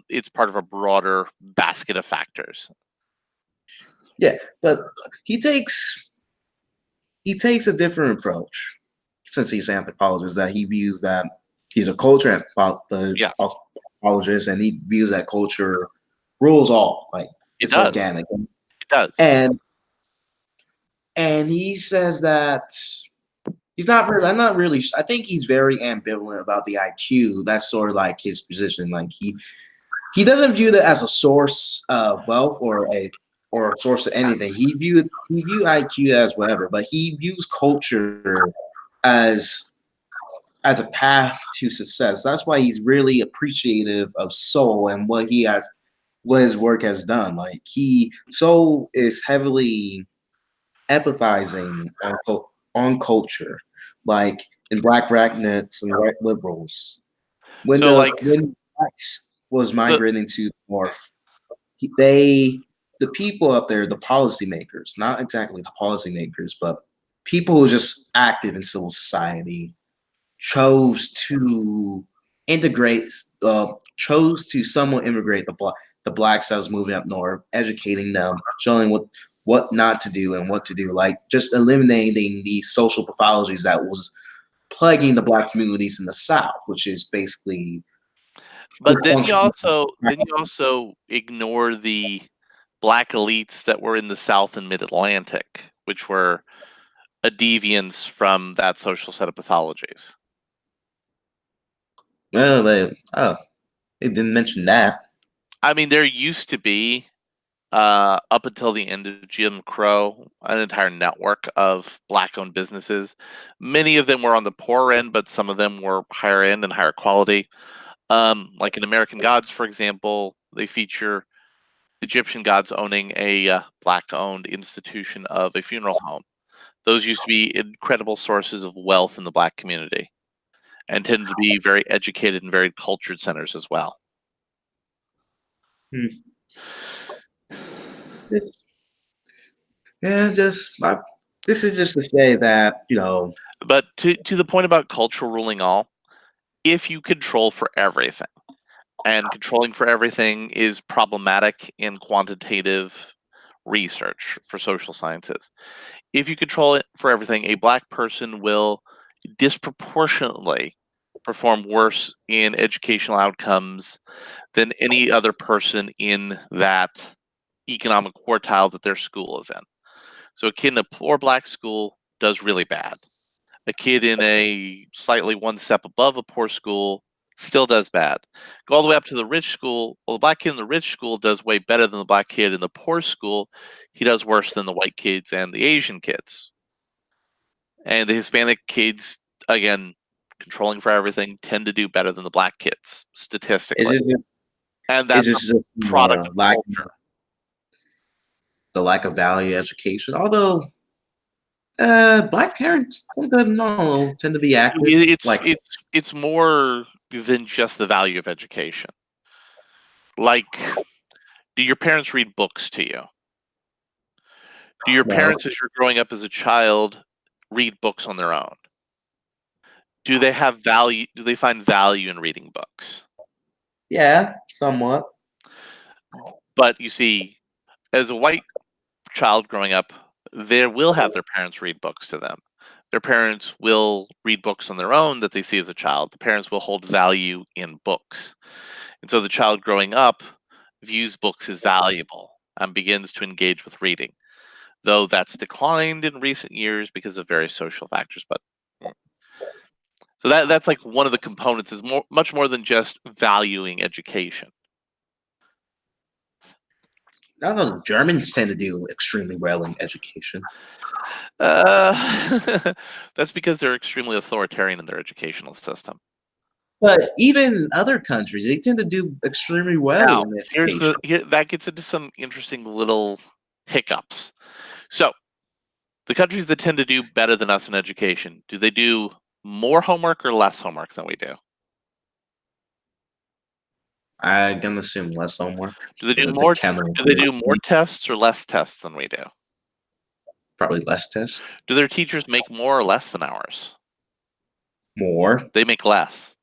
it's part of a broader basket of factors. Yeah, but he takes a different approach since he's an anthropologist. That he views that he's a culture anthropologist, and he views that culture rules all. Like it's organic. It does. And he says that he's not really. I'm not really. I think he's very ambivalent about the IQ. That's sort of like his position. Like he doesn't view that as a source of wealth or a source of anything. He viewed IQ as whatever, but he views culture as a path to success. That's why he's really appreciative of Soul and what his work has done. Like Soul is heavily empathizing on culture, like in Black Ragnets and White Liberals. When blacks was migrating to the North, the people up there, the policymakers, not exactly the policymakers, but people who are just active in civil society, chose to somewhat immigrate the blacks that was moving up north, educating them, showing what not to do and what to do, like just eliminating the social pathologies that was plaguing the black communities in the South, which is basically. But then you also ignore the black elites that were in the South and Mid-Atlantic, which were a deviance from that social set of pathologies. Well, they didn't mention that. I mean, there used to be, up until the end of Jim Crow, an entire network of black-owned businesses. Many of them were on the poor end, but some of them were higher end and higher quality. Like in American Gods, for example, they feature Egyptian gods owning a black-owned institution of a funeral home. Those used to be incredible sources of wealth in the black community and tended to be very educated and very cultured centers as well. This is just to say that, But to the point about cultural ruling all, if you control for everything, and controlling for everything is problematic in quantitative research for social sciences. If you control it for everything, a black person will disproportionately perform worse in educational outcomes than any other person in that economic quartile that their school is in. So a kid in a poor black school does really bad. A kid in a slightly one step above a poor school still does bad. Go all the way up to the rich school. Well, the black kid in the rich school does way better than the black kid in the poor school. He does worse than the white kids and the Asian kids. And the Hispanic kids, again, controlling for everything, tend to do better than the black kids statistically, It is, and it's that's just a product of lack culture. the lack of value education. Although black parents tend to be active. It's Like it's more than just the value of education. Like, do your parents read books to you? Do your no, parents, as you're growing up as a child, read books on their own? Do they have value? Do they find value in reading books? yeah, somewhat. But you see, as a white child growing up, they will have their parents read books to them. Their parents will read books on their own that they see as a child. The parents will hold value in books. And so the child growing up views books as valuable and begins to engage with reading, though that's declined in recent years because of various social factors. But so that's like one of the components is much more than just valuing education. I don't know. Germans tend to do extremely well in education. That's because they're extremely authoritarian in their educational system. But even other countries, they tend to do extremely well Now, in education. that gets into some interesting little hiccups. So, the countries that tend to do better than us in education, do they do more homework or less homework than we do? I'm gonna assume less homework. Do they do The more? counter Do they do more tests or less tests than we do? probably less tests. Do their teachers make more or less than ours? More. They make less.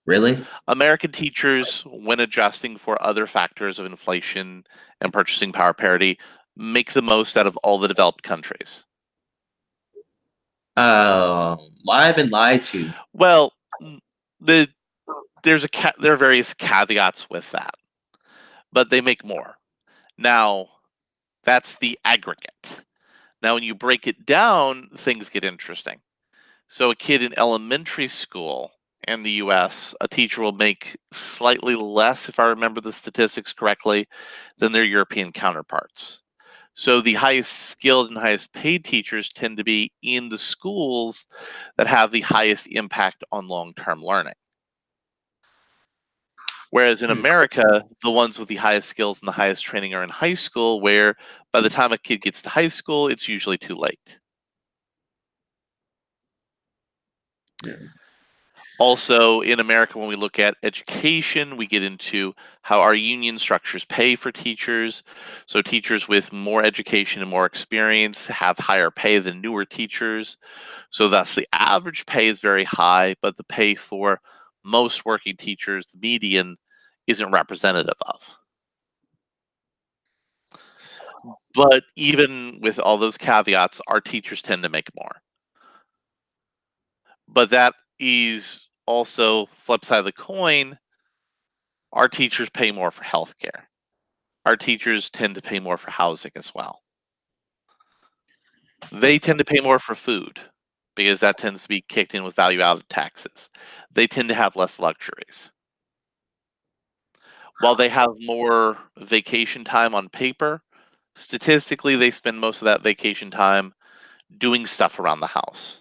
Really? American teachers, when adjusting for other factors of inflation and purchasing power parity, make the most out of all the developed countries. Live and lied to. Well, there are various caveats with that, but they make more. Now, that's the aggregate. Now, when you break it down, things get interesting. So, a kid in elementary school in the US, a teacher will make slightly less, if I remember the statistics correctly, than their European counterparts. So, the highest skilled and highest paid teachers tend to be in the schools that have the highest impact on long term learning. Whereas in Hmm. America, the ones with the highest skills and the highest training are in high school, where by the time a kid gets to high school, it's usually too late. Yeah. Also, in America, when we look at education, we get into how our union structures pay for teachers. So, teachers with more education and more experience have higher pay than newer teachers. So, thus, the average pay is very high, but the pay for most working teachers, the median, isn't representative of. But even with all those caveats, our teachers tend to make more. But that is also flip side of the coin. Our teachers pay more for healthcare. Our teachers tend to pay more for housing as well. They tend to pay more for food because that tends to be kicked in with value added taxes. They tend to have less luxuries. While they have more vacation time on paper, statistically, they spend most of that vacation time doing stuff around the house.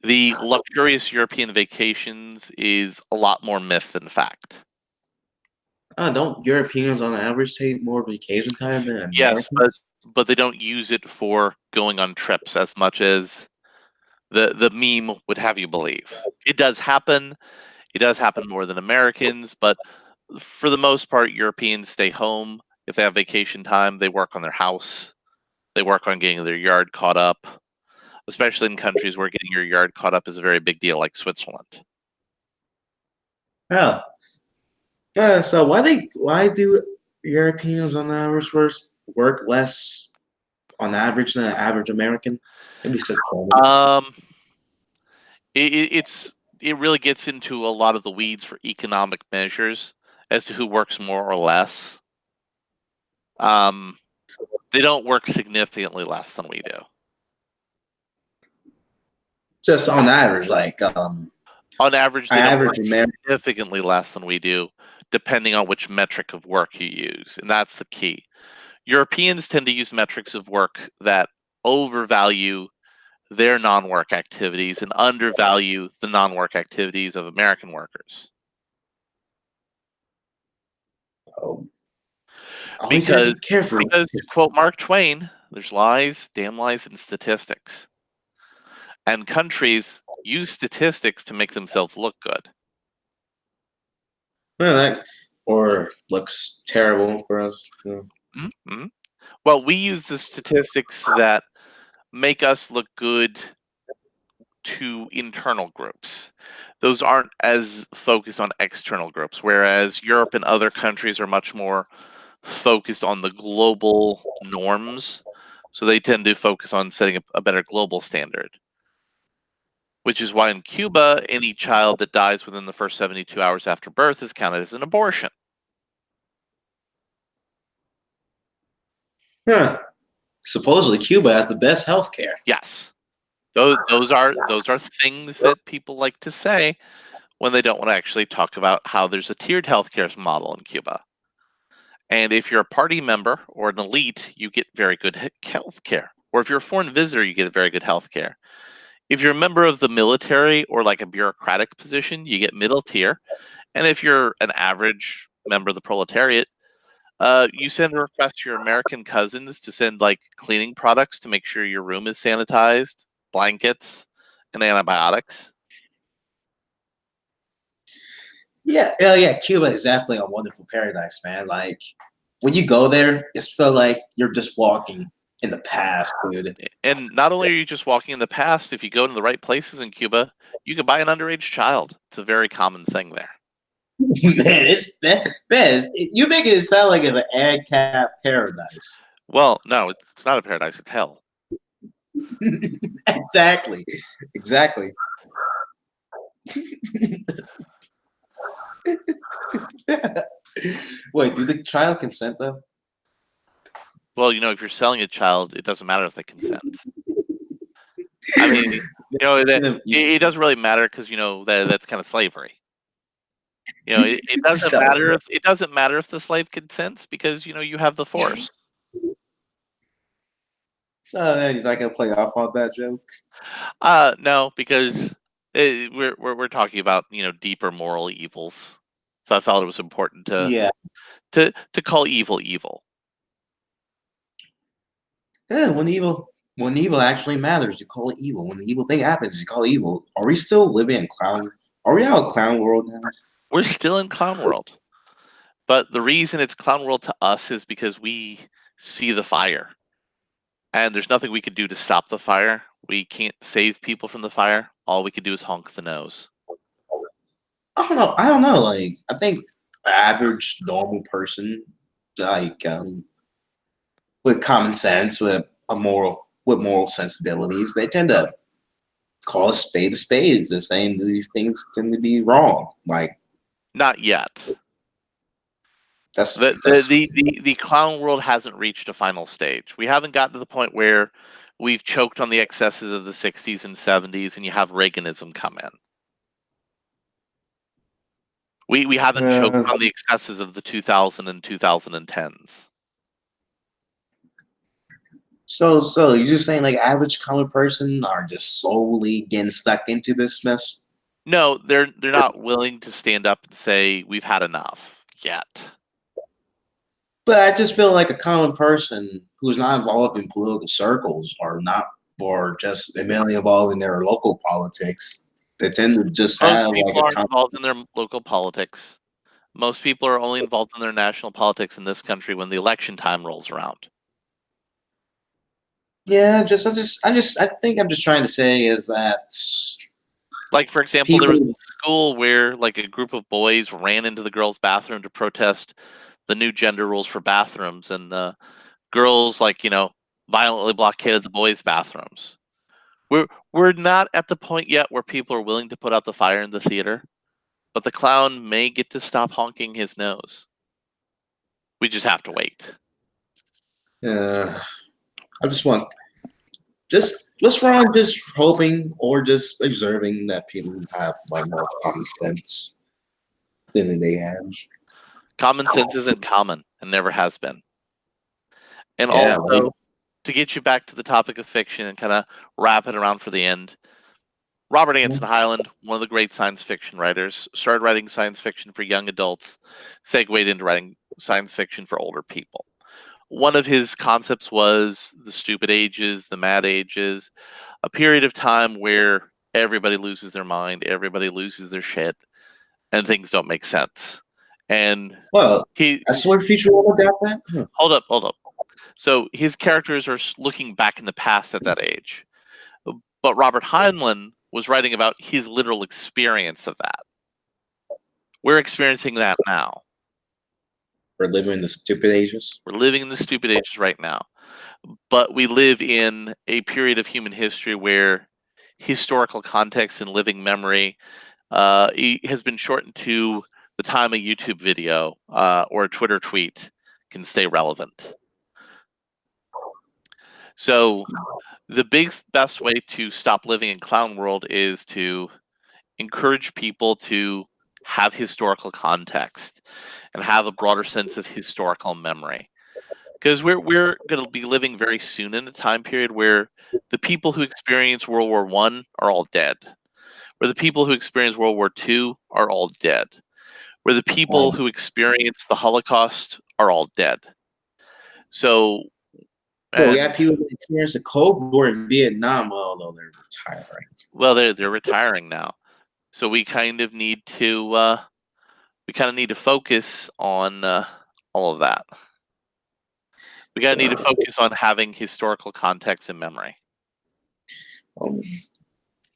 The luxurious European vacations is a lot more myth than fact. Don't Europeans on average take more vacation time than Yes, Americans? but they don't use it for going on trips as much as the meme would have you believe. It does happen. It does happen more than Americans, but for the most part, Europeans stay home. If they have vacation time, they work on their house. They work on getting their yard caught up, especially in countries where getting your yard caught up is a very big deal, like Switzerland. Oh, yeah. So why do Europeans on average work less on average than an average American? Maybe such. Um, it really gets into a lot of the weeds for economic measures as to who works more or less. Um, they don't work significantly less than we do. Just on average, On average, they don't work average American. significantly less than we do, depending on which metric of work you use, and that's the key. Europeans tend to use metrics of work that overvalue their non-work activities and undervalue the non-work activities of American workers. Always gotta Because, be careful. because to quote Mark Twain, there's lies, damn lies, and statistics. And countries use statistics to make themselves look good. Well, that or looks terrible for us. Yeah. Mm-hmm. Well, we use the statistics that make us look good to internal groups. Those aren't as focused on external groups, whereas Europe and other countries are much more focused on the global norms. So they tend to focus on setting a better global standard. Which is why in Cuba, any child that dies within the first 72 hours after birth is counted as an abortion. Huh. Supposedly, Cuba has the best healthcare. Yes. Those are things that people like to say when they don't want to actually talk about how there's a tiered healthcare model in Cuba. And if you're a party member or an elite, you get very good health care. Or if you're a foreign visitor, you get very good health care. If you're a member of the military or like a bureaucratic position, you get middle tier. And if you're an average member of the proletariat, you send a request to your American cousins to send like cleaning products to make sure your room is sanitized, blankets, and antibiotics. Yeah, yeah. Cuba is definitely a wonderful paradise, man. Like when you go there, it's feel like you're just walking in the past, dude. And not only are you just walking in the past, if you go to the right places in Cuba, you can buy an underage child. It's a very common thing there. Man, you make it sound like it's an ad cap paradise. Well, no, it's not a paradise, it's hell. Exactly. Wait, do the child consent though? Well, if you're selling a child, it doesn't matter if they consent. I mean, it doesn't really matter because that's kind of slavery. It doesn't matter if the slave consents because you have the force. So you're not gonna play off on that joke? No, because we're talking about deeper moral evils. So I felt it was important to call evil evil. Yeah, when evil actually matters, you call it evil. When the evil thing happens, you call it evil. Are we still living in clown? Are we out of clown world now? We're still in clown world, but the reason it's clown world to us is because we see the fire, and there's nothing we can do to stop the fire. We can't save people from the fire. All we can do is honk the nose. I don't know. Like, I think the average normal person, like, with common sense, with moral sensibilities, they tend to call a spade a spade. They're saying these things tend to be wrong. Like, not yet. That's the clown world hasn't reached a final stage. We haven't gotten to the point where we've choked on the excesses of the 60s and 70s and you have Reaganism come in. We haven't choked on the excesses of the 2000 and 2010s. So you're just saying like average common person are just slowly getting stuck into this mess? No, they're not willing to stand up and say we've had enough yet. But I just feel like a common person who's not involved in political circles or just immediately involved in their local politics, they tend to just Most have people like aren't involved in their local politics. Most people are only involved in their national politics in this country when the election time rolls around. Yeah, I think I'm just trying to say is that, like, for example, there was a school where like a group of boys ran into the girls' bathroom to protest the new gender rules for bathrooms, and the girls violently blockaded the boys' bathrooms. We're not at the point yet where people are willing to put out the fire in the theater, but the clown may get to stop honking his nose. We just have to wait. I just want what's wrong just hoping or just observing that people have like more common sense than they have. Common sense isn't common and never has been. And Yeah, also, to get you back to the topic of fiction and kind of wrap it around for the end. Robert Anton Hyland, one of the great science fiction writers, started writing science fiction for young adults, segued into writing science fiction for older people. One of his concepts was the stupid ages, the mad ages, a period of time where everybody loses their mind, everybody loses their shit, and things don't make sense. And Well, he I swear Futurama got that. Huh. hold up. So his characters are looking back in the past at that age. But Robert Heinlein was writing about his literal experience of that. We're experiencing that now. We're living in the stupid ages. We're living in the stupid ages right now. But we live in a period of human history where historical context and living memory has been shortened to the time a YouTube video or a Twitter tweet can stay relevant. So the best way to stop living in clown world is to encourage people to have historical context and have a broader sense of historical memory. Because we're going to be living very soon in a time period where the people who experienced World War I are all dead, where the people who experienced World War II are all dead, where the people who experienced the Holocaust are all dead. So, well, we have people who experienced the Cold War in Vietnam, although they're retiring. Well, they're retiring now, so we kind of need to focus on all of that. We gotta need to focus on having historical context and memory.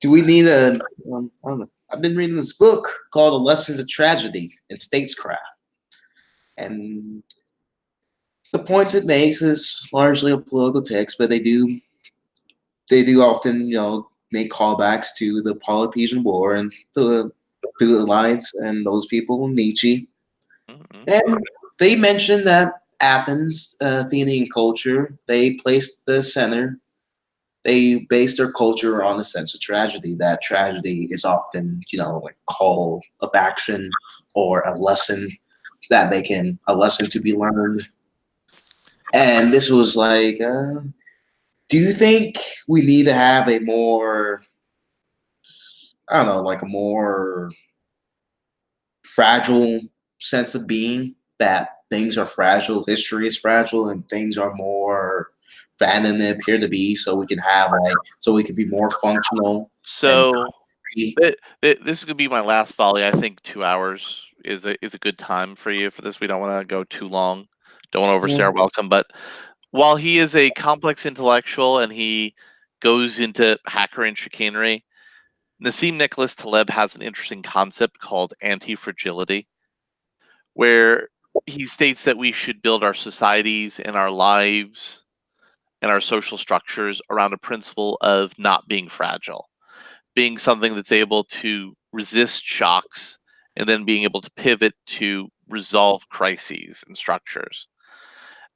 Do we need a? I don't know. I've been reading this book called "The Lessons of Tragedy in Statescraft," and the points it makes is largely a political text, but they do often, make callbacks to the Peloponnesian War and the Alliance and those people, Nietzsche. Mm-hmm. And they mentioned that Athens, Athenian culture, they placed the center. They based their culture on the sense of tragedy. That tragedy is often, a call of action or a lesson a lesson to be learned. And this was like, do you think we need to have a more, I don't know, like a more fragile sense of being, that things are fragile, history is fragile, and things are more bad than they appear to be, so we can have so we can be more functional? So this is gonna be my last volley. I think 2 hours is a good time for you for this. We don't want to go too long. Don't want to overstay our welcome. But while he is a complex intellectual and he goes into hacker and chicanery, Nassim Nicholas Taleb has an interesting concept called anti-fragility, where he states that we should build our societies and our lives and our social structures around a principle of not being fragile, being something that's able to resist shocks and then being able to pivot to resolve crises and structures.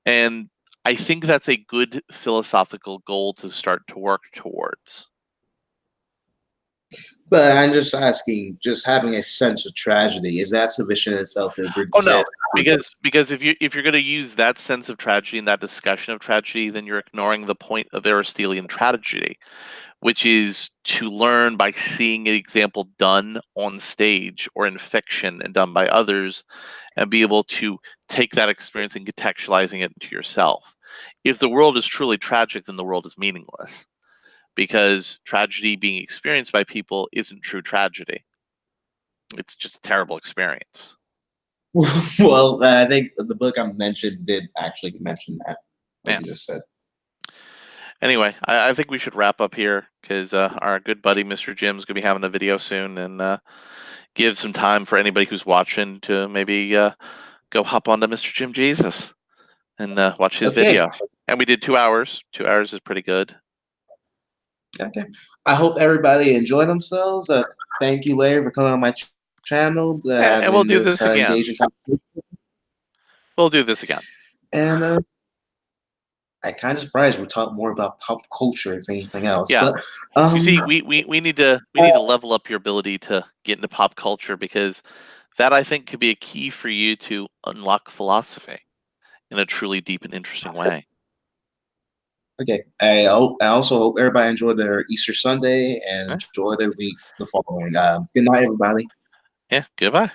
And I think that's a good philosophical goal to start to work towards. But I'm just asking, just having a sense of tragedy, is that sufficient itself to bring? Oh no, because if you're going to use that sense of tragedy and that discussion of tragedy, then you're ignoring the point of Aristotelian tragedy, which is to learn by seeing an example done on stage or in fiction and done by others, and be able to take that experience and contextualizing it into yourself. If the world is truly tragic, then the world is meaningless, because tragedy being experienced by people isn't true tragedy. It's just a terrible experience. Well, I think the book I mentioned did actually mention that, like you just said. Anyway, I think we should wrap up here, because our good buddy Mr. Jim's going to be having a video soon, and give some time for anybody who's watching to maybe go hop onto Mr. Jim Jesus and watch his video. And we did 2 hours. 2 hours is pretty good. Okay. I hope everybody enjoyed themselves. Thank you, Larry, for coming on my channel. And we'll do this again. We'll do this again. And I'm kind of surprised we talk more about pop culture, if anything else. Yeah. But, you see, we need to level up your ability to get into pop culture, because that, I think, could be a key for you to unlock philosophy in a truly deep and interesting way. Okay. I also hope everybody enjoy their Easter Sunday and Yeah. enjoy their week the following. Good night, everybody. Yeah. Goodbye.